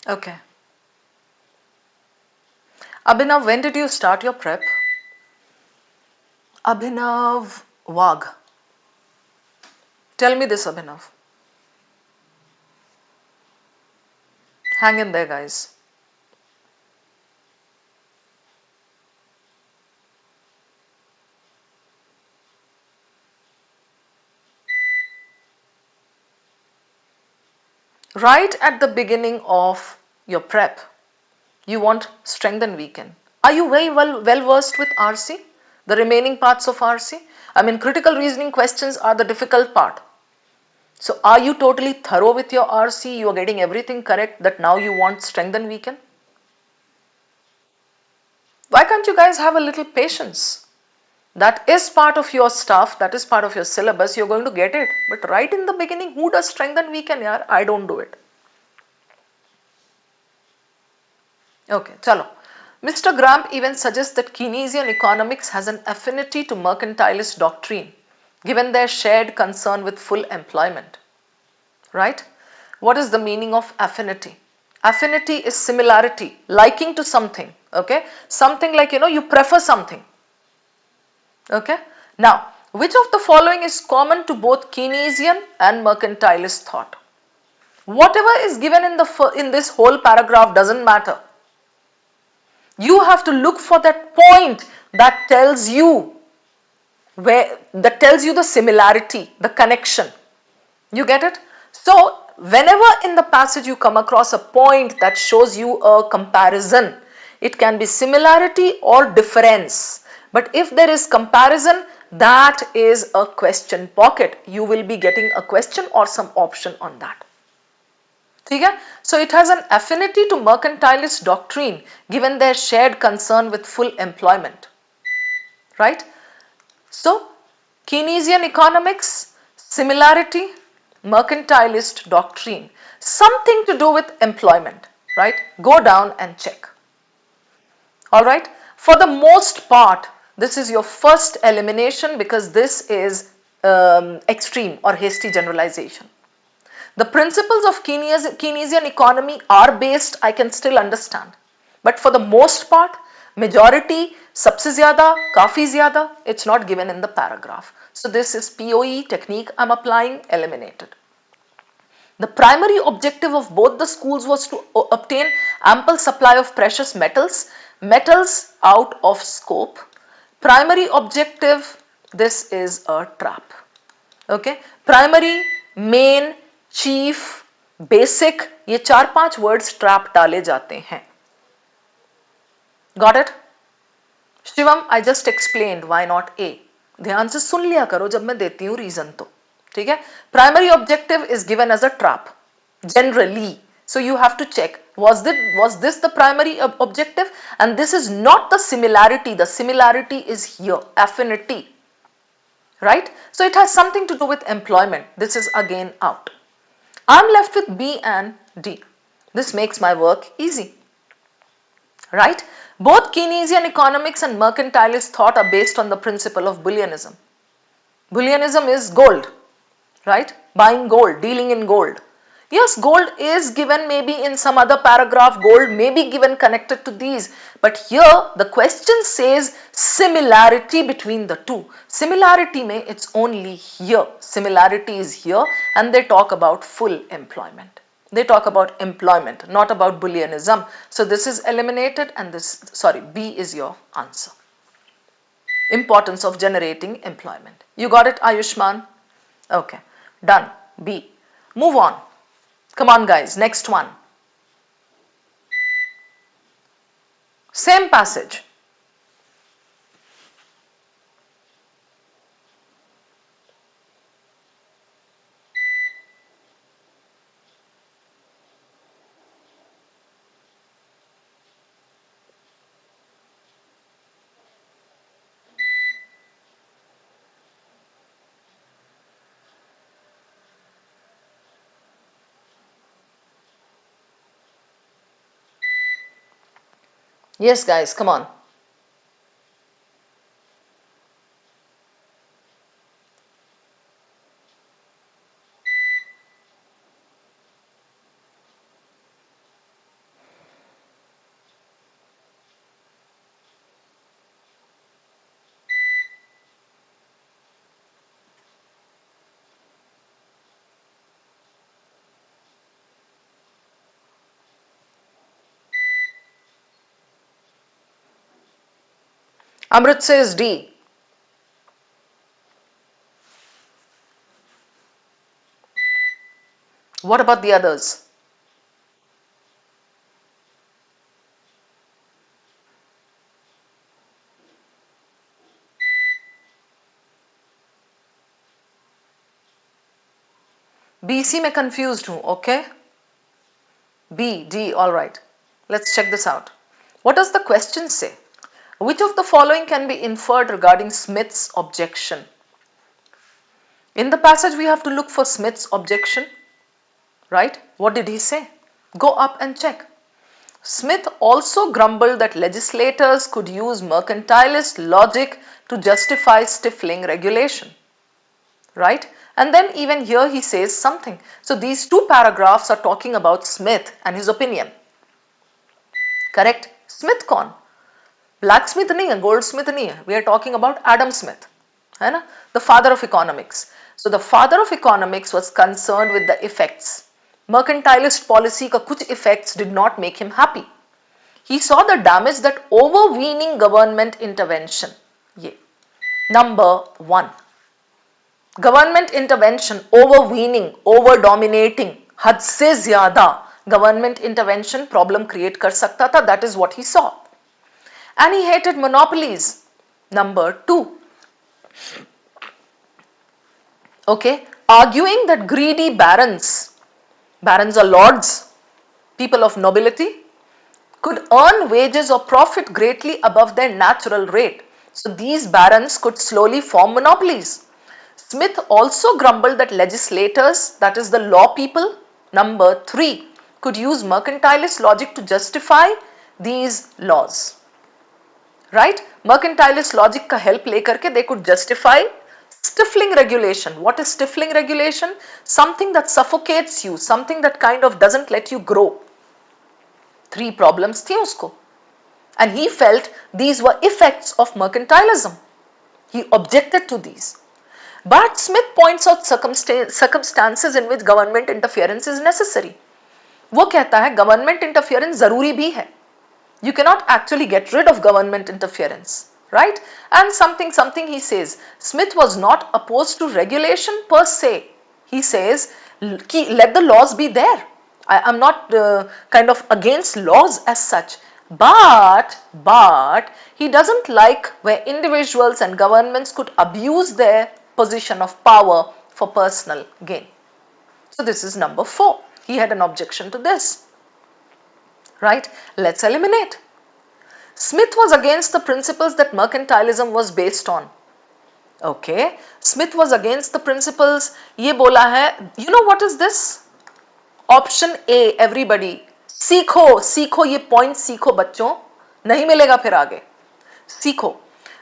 Okay. Abhinav, when did you start your prep? Abhinav Wag. Tell me this, Abhinav. Hang in there, guys. Right at the beginning of your prep, you want strength and weaken. Are you very well versed with RC? The remaining parts of RC? I mean, critical reasoning questions are the difficult part. So, are you totally thorough with your RC? You are getting everything correct that now you want strength and weaken? Why can't you guys have a little patience? That is part of your stuff, that is part of your syllabus, you're going to get it. But right in the beginning, who does strength and weaken? Yeah, I don't do it. Okay, chalo. Mr. Gramp even suggests that Keynesian economics has an affinity to mercantilist doctrine, given their shared concern with full employment. Right? What is the meaning of affinity? Affinity is similarity, liking to something. Okay? Something like, you prefer something. Okay? Now, which of the following is common to both Keynesian and mercantilist thought? Whatever is given in this whole paragraph doesn't matter. You have to look for that point that tells you the similarity, the connection. You get it? So, whenever in the passage you come across a point that shows you a comparison, it can be similarity or difference. But if there is comparison, that is a question pocket. You will be getting a question or some option on that. So it has an affinity to mercantilist doctrine given their shared concern with full employment. Right? So, Keynesian economics, similarity, mercantilist doctrine, something to do with employment, right? Go down and check. All right. For the most part, this is your first elimination because this is extreme or hasty generalization. The principles of Keynesian economy are based, I can still understand. But for the most part, majority, sabse zyada, kafi zyada, it's not given in the paragraph. So this is POE technique I'm applying, eliminated. The primary objective of both the schools was to obtain ample supply of precious metals out of scope. Primary objective, this is a trap. Okay, primary, main, chief, basic, ये 4-5 words trap डाले जाते हैं. Got it? Shivam, I just explained why not a. ध्यान से सुन लिया करो जब मैं देती हूं रीजन तो. ठीक है? Primary objective is given as a trap generally. So you have to check, was this the primary objective? And this is not the similarity. The similarity is here, affinity. Right? So it has something to do with employment. This is again out. I'm left with B and D. This makes my work easy. Right? Both Keynesian economics and mercantilist thought are based on the principle of Bullionism. Bullionism is gold, right? Buying gold, dealing in gold. Yes, gold is given maybe in some other paragraph, gold may be given connected to these. But here the question says similarity between the two. Similarity may it's only here. Similarity is here and they talk about full employment. They talk about employment, not about Bullionism. So this is eliminated and B is your answer. Importance of generating employment. You got it, Ayushman? Okay, done. B. Move on. Come on, guys, next one. Same passage. Yes, guys, come on. Amrit says D. What about the others? BC में confused हूँ, okay? B, D, alright. Let's check this out. What does the question say? Which of the following can be inferred regarding Smith's objection? In the passage, we have to look for Smith's objection, right? What did he say? Go up and check. Smith also grumbled that legislators could use mercantilist logic to justify stifling regulation, right? And then even here he says something. So these two paragraphs are talking about Smith and his opinion. Correct? Smith कौन? Blacksmith नहीं है, goldsmith नहीं है. We are talking about Adam Smith, है ना? The father of economics. So the father of economics was concerned with the effects. Mercantilist policy का कुछ effects did not make him happy. He saw the damage that overweening government intervention. ये number 1. Government intervention, overweening, over dominating, हद से ज्यादा government intervention problem create कर सकता था. That is what he saw. And he hated monopolies. Number 2. Okay, arguing that greedy barons are lords, people of nobility, could earn wages or profit greatly above their natural rate. So these barons could slowly form monopolies. Smith also grumbled that legislators, that is the law people, number 3, could use mercantilist logic to justify these laws. Right? Mercantilist logic का help लेकर के they could justify stifling regulation. What is stifling regulation? Something that suffocates you, something that kind of doesn't let you grow. 3 problems थी उसको. And he felt these were effects of mercantilism. He objected to these. But Smith points out circumstances in which government interference is necessary. वो कहता है government interference जरूरी भी है. You cannot actually get rid of government interference, right? And something he says, Smith was not opposed to regulation per se. He says, let the laws be there. I am not kind of against laws as such. But he doesn't like where individuals and governments could abuse their position of power for personal gain. So this is number 4. He had an objection to this. Right? Let's eliminate. Smith was against the principles that mercantilism was based on. Okay. Smith was against the principles. ये बोला है, you know what is this? Option A, everybody. सीखो ये point सीखो बच्चों. नहीं मिलेगा फिर आगे. सीखो.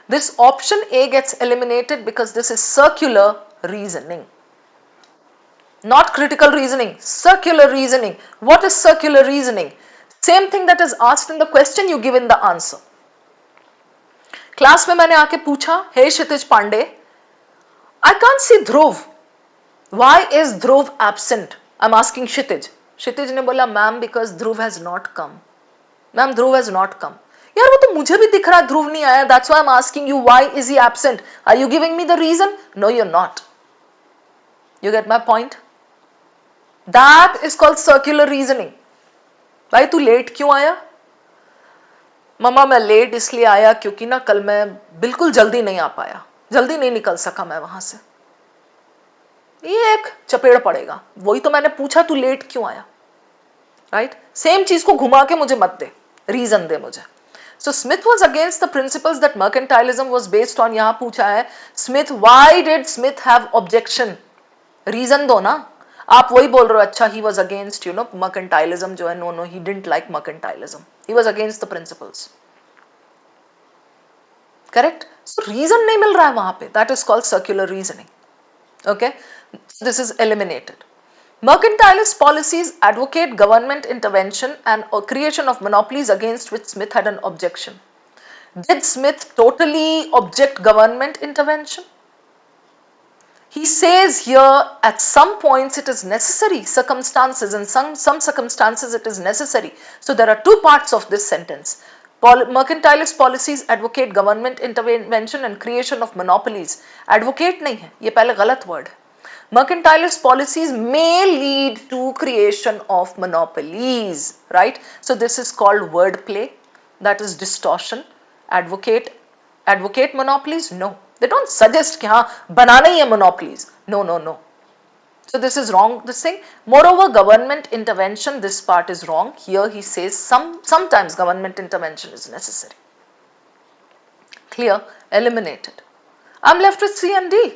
This option A gets eliminated because this is circular reasoning. Not critical reasoning, circular reasoning. What is circular reasoning? Same thing that is asked in the question, you give in the answer. Class में मैंने आके पूछा, hey Kshitij Pandey, I can't see Dhruv. Why is Dhruv absent? I'm asking Kshitij. Kshitij ने बोला, ma'am, because Dhruv has not come. Ma'am, Dhruv has not come. यार वो तो मुझे भी दिख रहा है ध्रुव नहीं आया. That's why I'm asking you, why is he absent? Are you giving me the reason? No, you're not. You get my point? That is called circular reasoning. भाई तू लेट क्यों आया? मम्मा मैं लेट इसलिए आया क्योंकि ना कल मैं बिल्कुल जल्दी नहीं आ पाया, जल्दी नहीं निकल सका मैं वहां से. ये एक चपेड़ पड़ेगा. वही तो मैंने पूछा, तू लेट क्यों आया? राइट? सेम चीज को घुमा के मुझे मत दे, रीजन दे मुझे. So Smith was against the principles that mercantilism was based on. यहाँ पूछा है Smith, why did Smith have objection? Reason दो ना. आप वही बोल रहे हो, अच्छा he was against mercantilism जो है, no he didn't like mercantilism. He was against the principles. Correct? So reason नहीं मिल रहा है वहां पे. That is called circular reasoning. Okay? This is eliminated. Mercantilist policies advocate government intervention and creation of monopolies against which Smith had an objection. Did Smith totally object government intervention? He says here at some points it is necessary, circumstances, in some circumstances it is necessary. So there are 2 parts of this sentence. Mercantilist policies advocate government intervention and creation of monopolies. Advocate नहीं है, ये पहले गलत word है. Mercantilist policies may lead to creation of monopolies, right? So this is called wordplay, that is distortion. Advocate monopolies? No. They don't suggest कि हाँ बनाना ही है monopolies. No. So this is wrong, this thing. Moreover, government intervention, this part is wrong. Here he says sometimes government intervention is necessary. Clear? Eliminated. I'm left with C and D.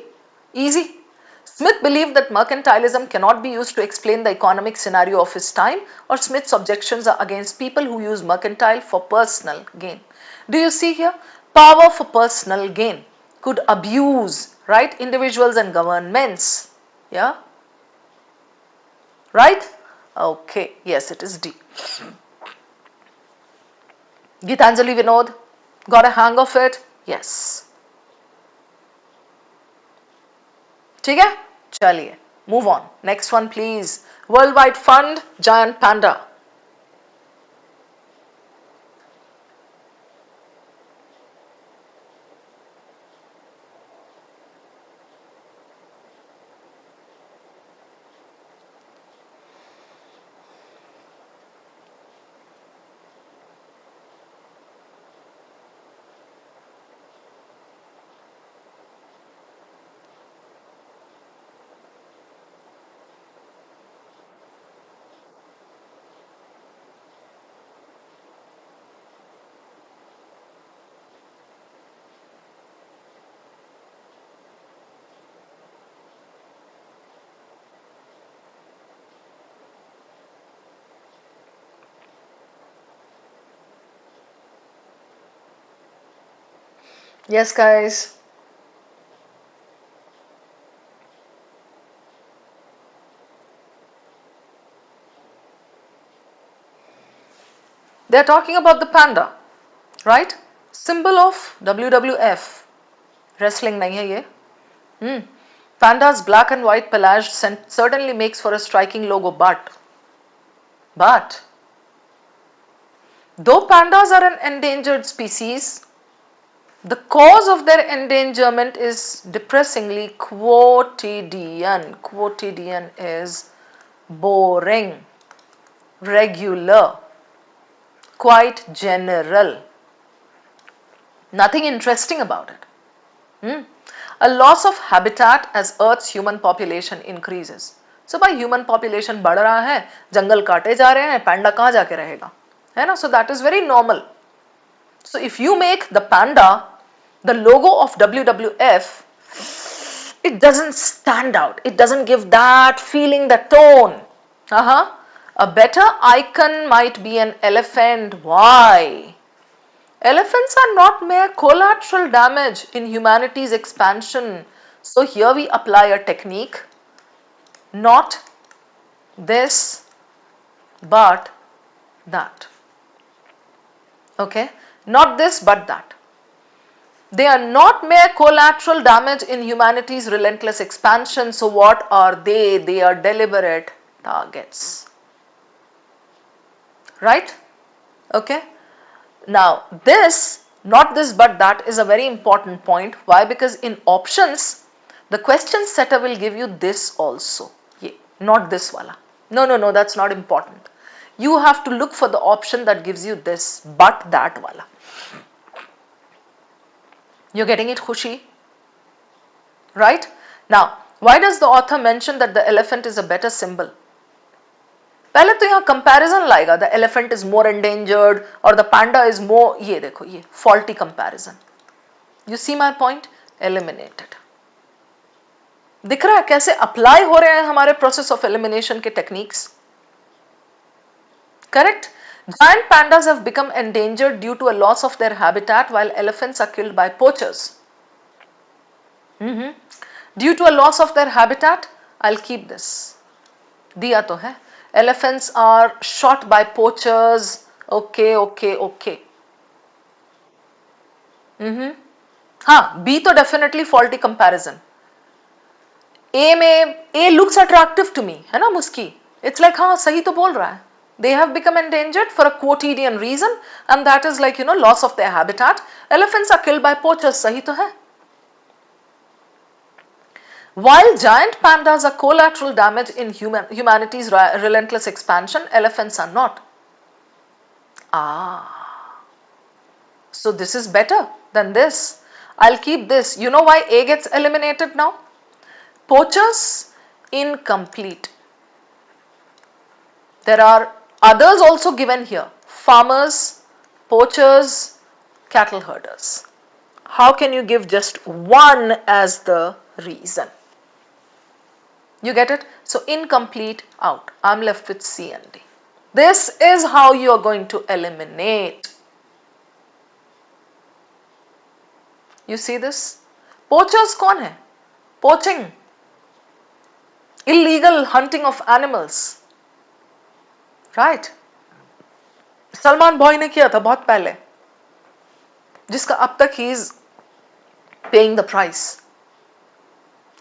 Easy. Smith believed that mercantilism cannot be used to explain the economic scenario of his time, or Smith's objections are against people who use mercantile for personal gain. Do you see here? Power for personal gain could abuse, right, individuals and governments. Yeah? Right? Okay, yes, it is D. Gitanjali Vinod, got a hang of it? Yes. ठीक है? चलिए, move on. Next one, please. Worldwide Fund, Giant Panda. Yes, guys. They are talking about the panda, right? Symbol of WWF. Wrestling nahi hai ye. Panda's black and white pelage certainly makes for a striking logo, but though pandas are an endangered species, the cause of their endangerment is depressingly quotidian. Quotidian is boring, regular, quite general. Nothing interesting about it. A loss of habitat as Earth's human population increases. So भाई human population बढ़ रहा है, जंगल काटे जा रहे हैं, panda कहाँ जाके रहेगा, है ना? So that is very normal. So if you make the panda the logo of WWF, it doesn't stand out. It doesn't give that feeling, the tone. A better icon might be an elephant. Why? Elephants are not mere collateral damage in humanity's expansion. So here we apply a technique, not this, but that. Okay? Not this, but that. They are not mere collateral damage in humanity's relentless expansion. So what are they? They are deliberate targets. Right? Okay? Now this, not this but that, is a very important point. Why? Because in options, the question setter will give you this also. Yeah, not this wala. No, that's not important. You have to look for the option that gives you this, but that wala. You're getting it, Khushi? Right? Now, why does the author mention that the elephant is a better symbol? पहले तो यहाँ comparison लाएगा, the elephant is more endangered or the panda is more, ये देखो ये faulty comparison. You see my point? Eliminated. दिख रहा है कैसे apply हो रहे हैं हमारे process of elimination के techniques? Correct? Giant pandas have become endangered due to a loss of their habitat, while elephants are killed by poachers. Due to a loss of their habitat, I'll keep this. दिया तो है. Elephants are shot by poachers. Okay. हाँ, B तो definitely faulty comparison. A में A looks attractive to me, है ना मुस्की? It's like हाँ सही तो बोल रहा है. They have become endangered for a quotidian reason, and that is like, loss of their habitat. Elephants are killed by poachers, sahi to hai. While giant pandas are collateral damage in humanity's relentless expansion, elephants are not. So this is better than this. I'll keep this. You know why A gets eliminated now? Poachers, incomplete. There are others also given here. Farmers, poachers, cattle herders. How can you give just one as the reason? You get it? So incomplete, out. I'm left with C and D. This is how you are going to eliminate. You see this? Poachers कौन है? Poaching. Illegal hunting of animals. Right? Salman boy ने किया था बहुत पहले, जिसका अब तक he is paying the price.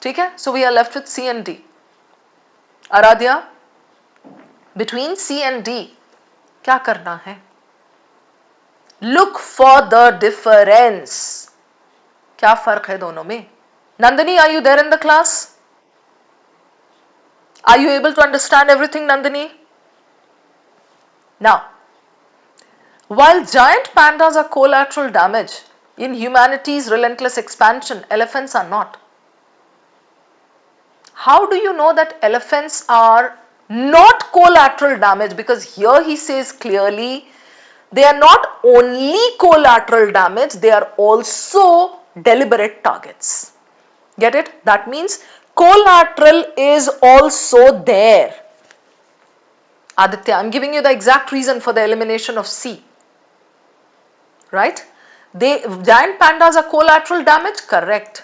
ठीक है? So we are left with C and D. Aaradhya, between C and D क्या करना है? Look for the difference. क्या फर्क है दोनों में? Nandini, are you there in the class? Are you able to understand everything, Nandini? Now, while giant pandas are collateral damage in humanity's relentless expansion, elephants are not. How do you know that elephants are not collateral damage? Because here he says clearly they are not only collateral damage, they are also deliberate targets. Get it? That means collateral is also there. Aditya, I'm giving you the exact reason for the elimination of C. Right? Giant pandas are collateral damage? Correct.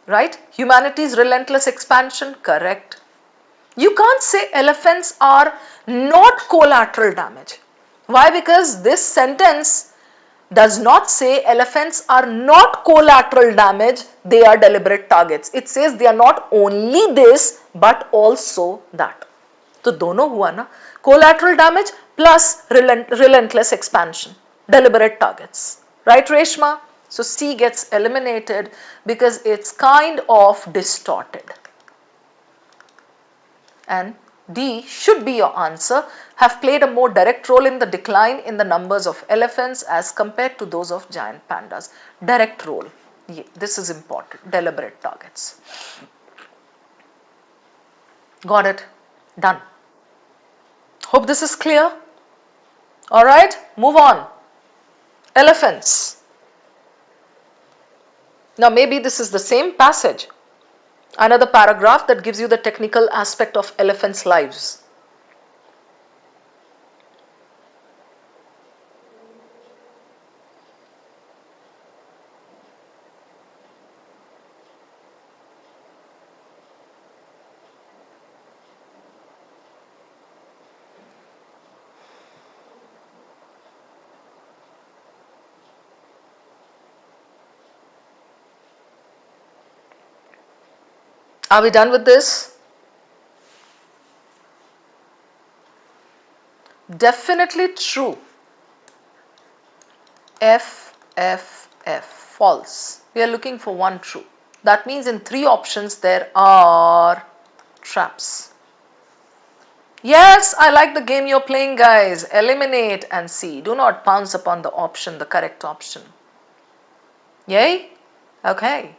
Right? Humanity's relentless expansion? Correct. You can't say elephants are not collateral damage. Why? Because this sentence does not say elephants are not collateral damage, they are deliberate targets. It says they are not only this but also that. तो दोनों हुआ ना, collateral damage plus relentless expansion, deliberate targets. Right, Reshma? So C gets eliminated because it's kind of distorted. And D should be your answer, have played a more direct role in the decline in the numbers of elephants as compared to those of giant pandas. Direct role. Yeah, this is important. Deliberate targets. Got it? Done. Hope this is clear. Alright, move on. Elephants. Now maybe this is the same passage. Another paragraph that gives you the technical aspect of elephants' lives. Are we done with this? Definitely true. F, false. We are looking for one true. That means in 3 options there are traps. Yes, I like the game you're playing, guys. Eliminate and see. Do not pounce upon the option, the correct option. Yay? Okay.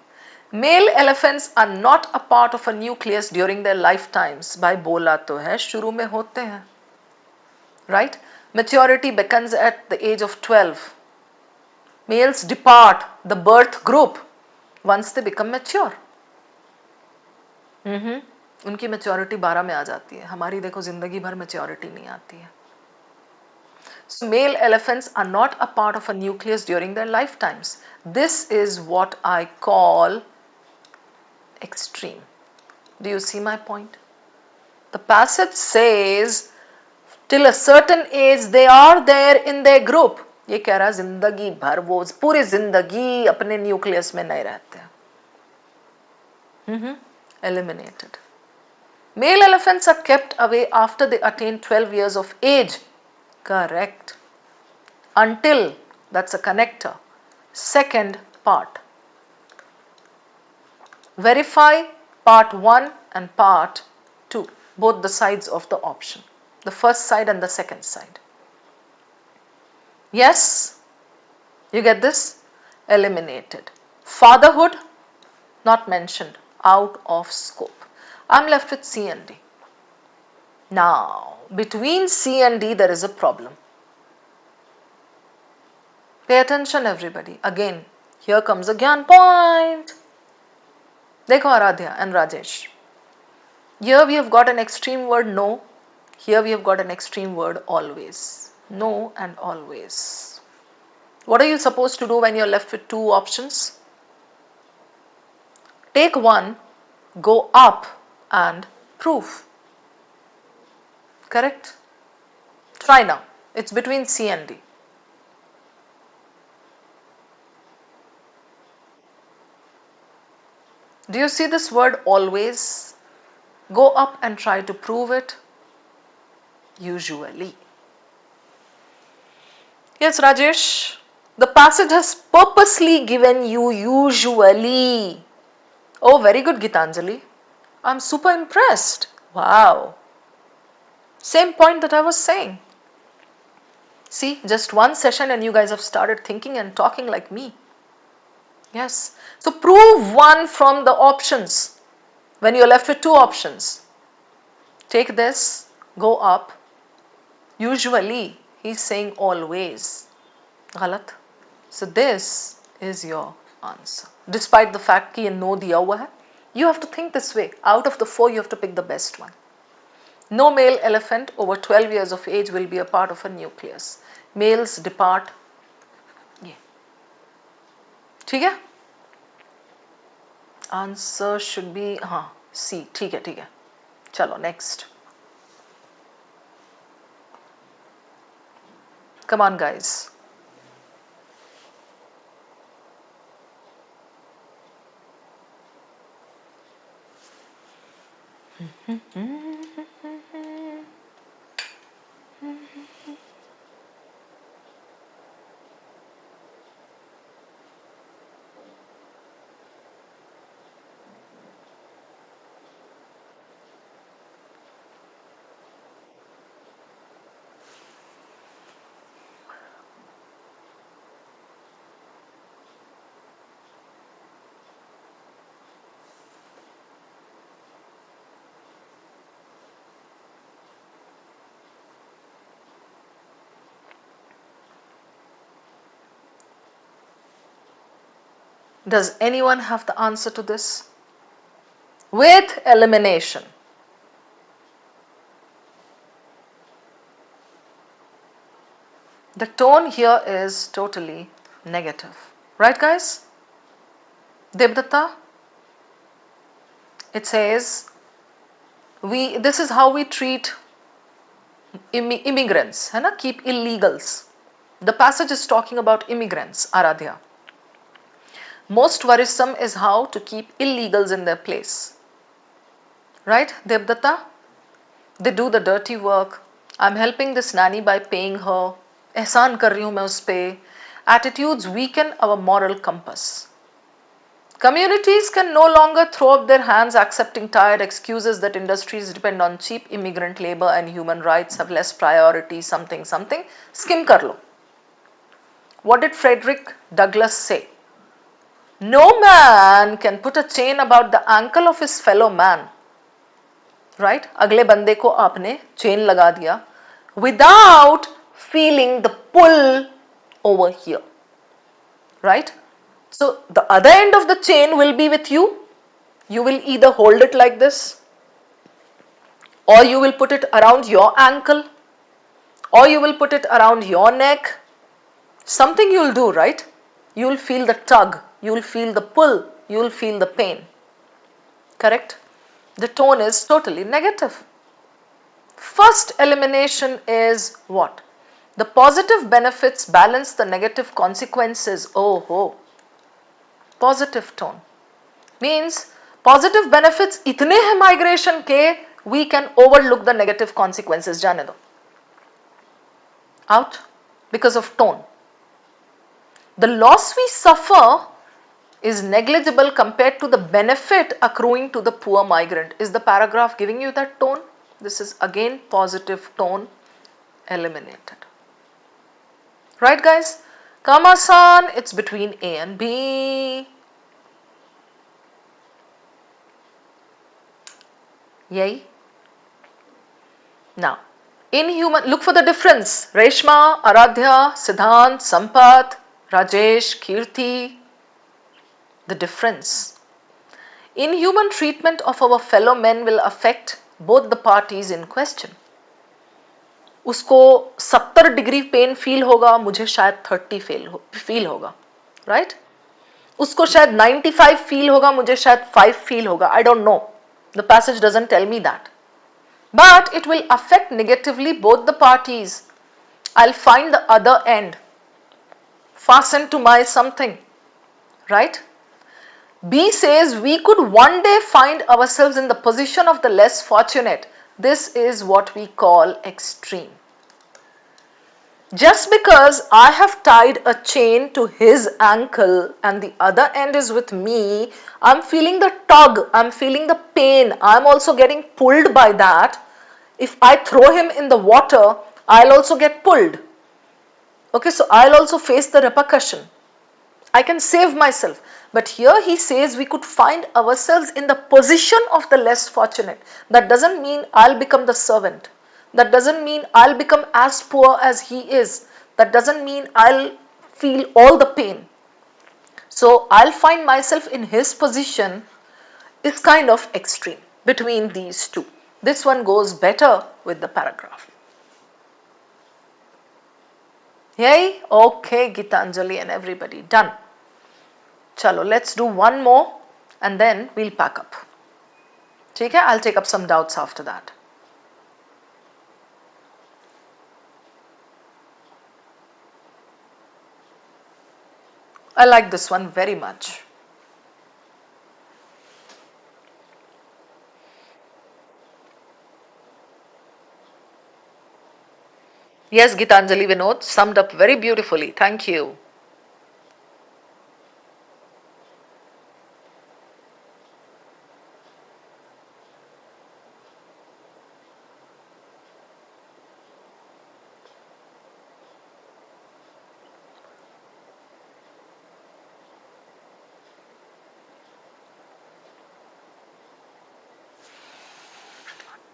Male elephants are not a part of a nucleus during their lifetimes. Bhai bola to hai, shuru mein hote hain. Right? Maturity begins at the age of 12. Males depart the birth group once they become mature. उनकी maturity 12 में आ जाती है. हमारी देखो जिंदगी भर maturity नहीं आती है. So male elephants are not a part of a nucleus during their lifetimes. This is what I call extreme. Do you see my point? The passage says till a certain age they are there in their group. ये कह रहा जिंदगी भर वो पूरी जिंदगी अपने nucleus में नहीं रहते. Eliminated. Male elephants are kept away after they attain 12 years of age. Correct. Until, that's a connector. Second part. Verify part 1 and part 2, both the sides of the option, the first side and the second side. Yes, you get this? Eliminated. Fatherhood, not mentioned, out of scope. I'm left with C and D. Now, between C and D, there is a problem. Pay attention, everybody. Again, here comes a Gyan point. Dekho, Aradhya and Rajesh. Here we have got an extreme word no. Here we have got an extreme word always. No and always. What are you supposed to do when you're left with two options? Take one, go up and prove. Correct? Try now. It's between C and D. Do you see this word always? Go up and try to prove it. Usually. Yes, Rajesh. The passage has purposely given you usually. Oh, very good, Gitanjali. I'm super impressed. Wow. Same point that I was saying. See, just one session and you guys have started thinking and talking like me. Yes. So prove one from the options. When you're left with two options, take this, go up. Usually, he's saying always. Galat. So this is your answer. Despite the fact कि ये no दिया हुआ है, you have to think this way. Out of the four, you have to pick the best one. No male elephant over 12 years of age will be a part of a nucleus. Males depart. ये. ठीक है? Answer should be C. ठीक है. चलो next. Come on, guys. Does anyone have the answer to this? With elimination. The tone here is totally negative. Right, guys? Devdatta? It says, this is how we treat immigrants, है ना? Keep illegals. The passage is talking about immigrants, Aradhya. Most worrisome is how to keep illegals in their place. Right, Devdatta? They do the dirty work. I'm helping this nanny by paying her. एहसान कर रही हूँ मैं उस पे. Attitudes weaken our moral compass. Communities can no longer throw up their hands accepting tired excuses that industries depend on cheap immigrant labor and human rights have less priority, something. Skim kar lo. What did Frederick Douglass say? No man can put a chain about the ankle of his fellow man. Right? अगले बंदे को आपने chain लगा दिया without feeling the pull over here. Right? So the other end of the chain will be with you. You will either hold it like this, or you will put it around your ankle, or you will put it around your neck. Something you will do, right? You will feel the tug, you will feel the pull, you will feel the pain. Correct? The tone is totally negative. First elimination is what? The positive benefits balance the negative consequences. Oh. Positive tone means positive benefits इतने हैं migration के we can overlook the negative consequences. Jaane do. Out, because of tone. The loss we suffer is negligible compared to the benefit accruing to the poor migrant. Is the paragraph giving you that tone? This is again positive tone, eliminated. Right guys? Kama-san, it's between A and B. Yay? Now, inhuman, look for the difference. Reshma, Aradhya, Siddhant, Sampath, Rajesh, Kirti. The difference. Inhuman treatment of our fellow men will affect both the parties in question. उसको 70 degree pain feel होगा, मुझे शायद 30 feel होगा, right? उसको शायद 95 feel होगा, मुझे शायद 5 फील होगा. I don't know. The passage doesn't tell me that. But it will affect negatively both the parties. I'll find the other end fastened to my something, right? B says we could one day find ourselves in the position of the less fortunate. This is what we call extreme. Just because I have tied a chain to his ankle and the other end is with me, I'm feeling the tug, I'm feeling the pain, I'm also getting pulled by that. If I throw him in the water, I'll also get pulled. Okay, so I'll also face the repercussion. I can save myself. But here he says we could find ourselves in the position of the less fortunate. That doesn't mean I'll become the servant. That doesn't mean I'll become as poor as he is. That doesn't mean I'll feel all the pain. So I'll find myself in his position is kind of extreme between these two. This one goes better with the paragraph. Yay? Okay, Gitanjali and everybody. Done. Chalo, let's do one more and then we'll pack up. Okay, I'll take up some doubts after that. I like this one very much. Yes, Gitanjali Vinod summed up very beautifully. Thank you.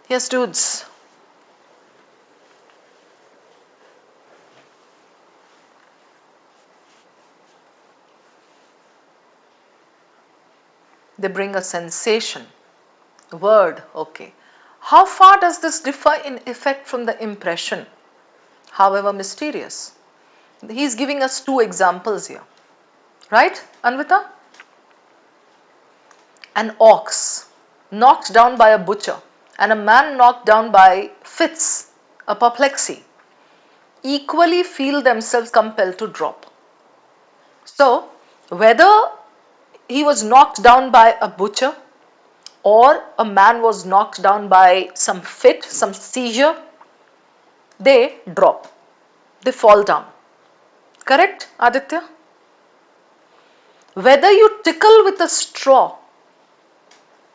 Yes, dudes. They bring a sensation. Word, okay. How far does this differ in effect from the impression? However mysterious. He's giving us two examples here. Right, Anvita? An ox knocked down by a butcher and a man knocked down by fits, apoplexy, equally feel themselves compelled to drop. So, whether he was knocked down by a butcher or a man was knocked down by some fit, some seizure, they drop, they fall down. Correct, Aditya? Whether you tickle with a straw,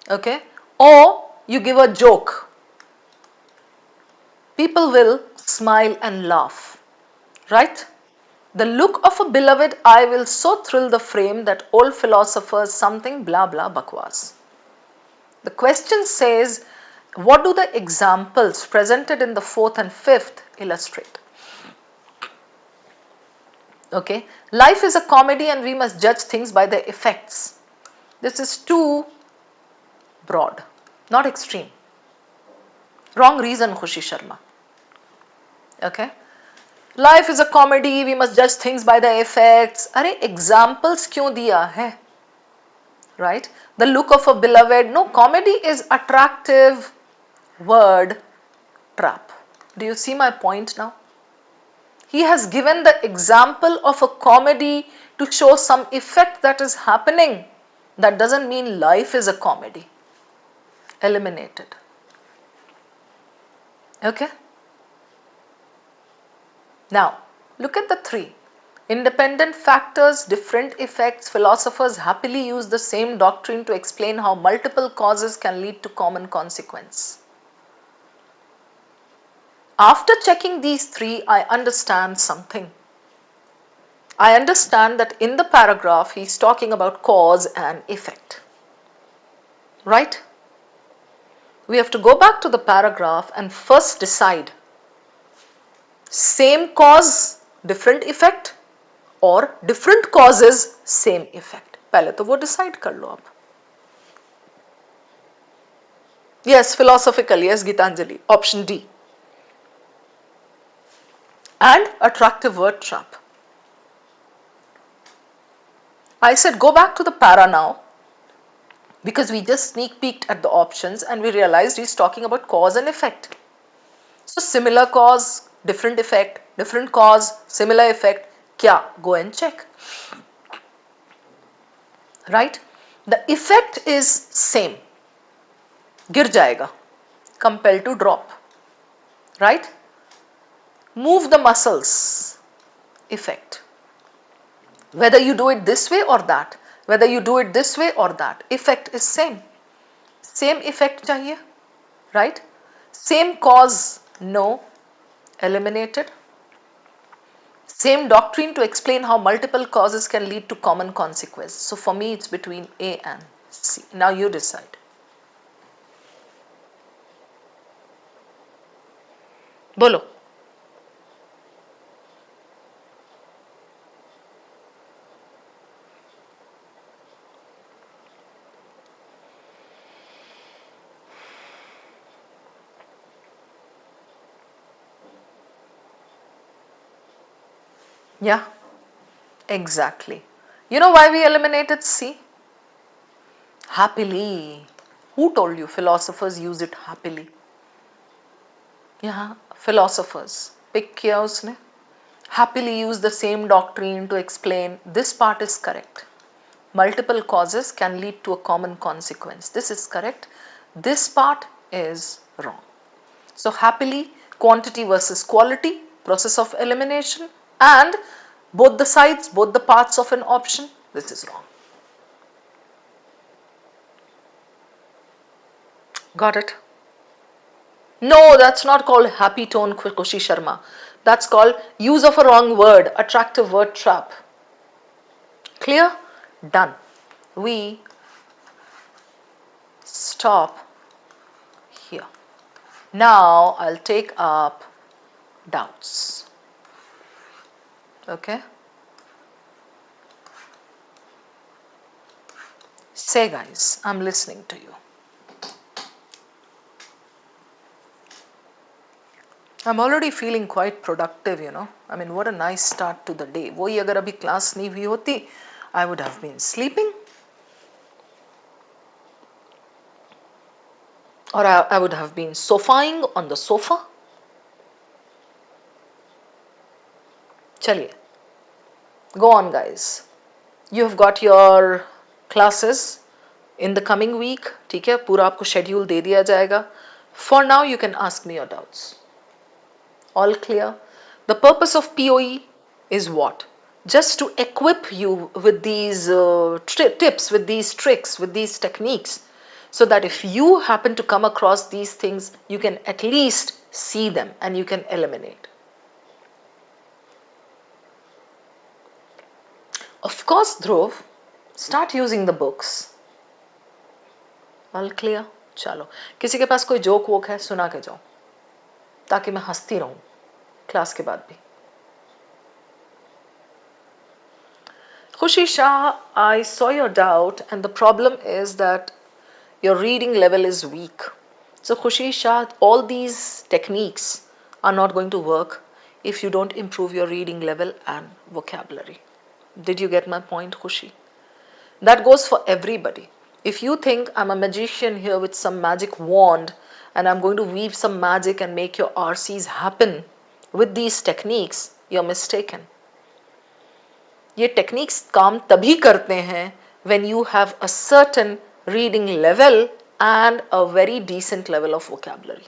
okay, or you give a joke, people will smile and laugh, right? The look of a beloved eye will so thrill the frame that old philosophers something blah blah bakwas. The question says, what do the examples presented in the fourth and fifth illustrate? Okay, life is a comedy and we must judge things by their effects. This is too broad, not extreme. Wrong reason, Khushi Sharma. Okay, life is a comedy, we must judge things by their effects. Arey, examples kyun diya hai? Right? The look of a beloved. No, comedy is attractive word trap. Do you see my point now? He has given the example of a comedy to show some effect that is happening. That doesn't mean life is a comedy. Eliminated. Okay. Now, look at the three. Independent factors, different effects. Philosophers happily use the same doctrine to explain how multiple causes can lead to common consequence. After checking these three, I understand something. I understand that in the paragraph, he's talking about cause and effect. Right? We have to go back to the paragraph and first decide same cause, different effect or different causes, same effect. पहले तो वो decide कर लो आप. Yes, philosophical, yes, Gitanjali. Option D. And attractive word trap. I said go back to the para now because we just sneak peeked at the options and we realized he's talking about cause and effect. So similar cause, different effect, different cause, similar effect. Kya? Go and check. Right? The effect is same. गिर जाएगा. Compelled to drop. Right? Move the muscles. Effect. Whether you do it this way or that, whether you do it this way or that, effect is same. Same effect चाहिए. Right? Same cause, no. Eliminated. Same doctrine to explain how multiple causes can lead to common consequence. So for me, it's between A and C. Now you decide. Bolo. Yeah, exactly. You know why we eliminated C? Happily. Who told you philosophers use it happily? Yeah, philosophers. Pick किया उसने. Happily use the same doctrine to explain this part is correct. Multiple causes can lead to a common consequence. This is correct. This part is wrong. So happily, quantity versus quality, process of elimination, and both the sides, both the parts of an option, this is wrong. Got it? No, that's not called happy tone, Kushi Sharma. That's called use of a wrong word, attractive word trap. Clear? Done. We stop here. Now I'll take up doubts. Okay? Say, guys, I'm listening to you. I'm already feeling quite productive, you know. I mean, what a nice start to the day. वही अगर अभी class नहीं हुई होती, I would have been sleeping. Or I would have been sofying on the sofa. चलिए. Go on, guys. You have got your classes in the coming week. ठीक है? पूरा आपको schedule दे दिया जाएगा. For now, you can ask me your doubts. All clear? The purpose of POE is what? Just to equip you with these tips, with these tricks, with these techniques, so that if you happen to come across these things, you can at least see them and you can eliminate. Of course, Dhruv, start using the books. All clear? चलो, किसी के पास कोई joke वोक है सुना के जाओ ताकि मैं हंसती रहूं क्लास के बाद भी. Khushi Shah, I saw your doubt and the problem is that your reading level is weak. So Khushi Shah, all these techniques are not going to work if you don't improve your reading level and vocabulary. Did you get my point, Khushi? That goes for everybody. If you think I'm a magician here with some magic wand and I'm going to weave some magic and make your RCs happen with these techniques, you're mistaken. ये techniques काम तभी करते हैं when you have a certain reading level and a very decent level of vocabulary.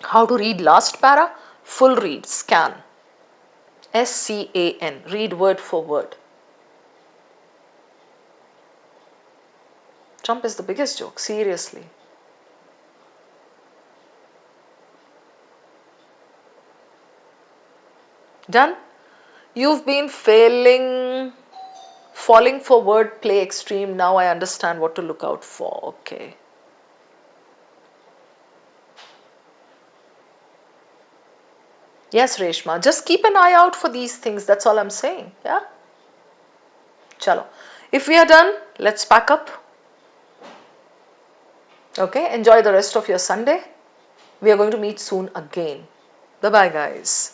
How to read last para? Full read, scan. SCAN, read word for word. Trump is the biggest joke, seriously. Done? You've been falling for wordplay extreme. Now I understand what to look out for. Okay. Yes, Reshma. Just keep an eye out for these things. That's all I'm saying. Yeah? Chalo. If we are done, let's pack up. Okay? Enjoy the rest of your Sunday. We are going to meet soon again. Bye bye, guys.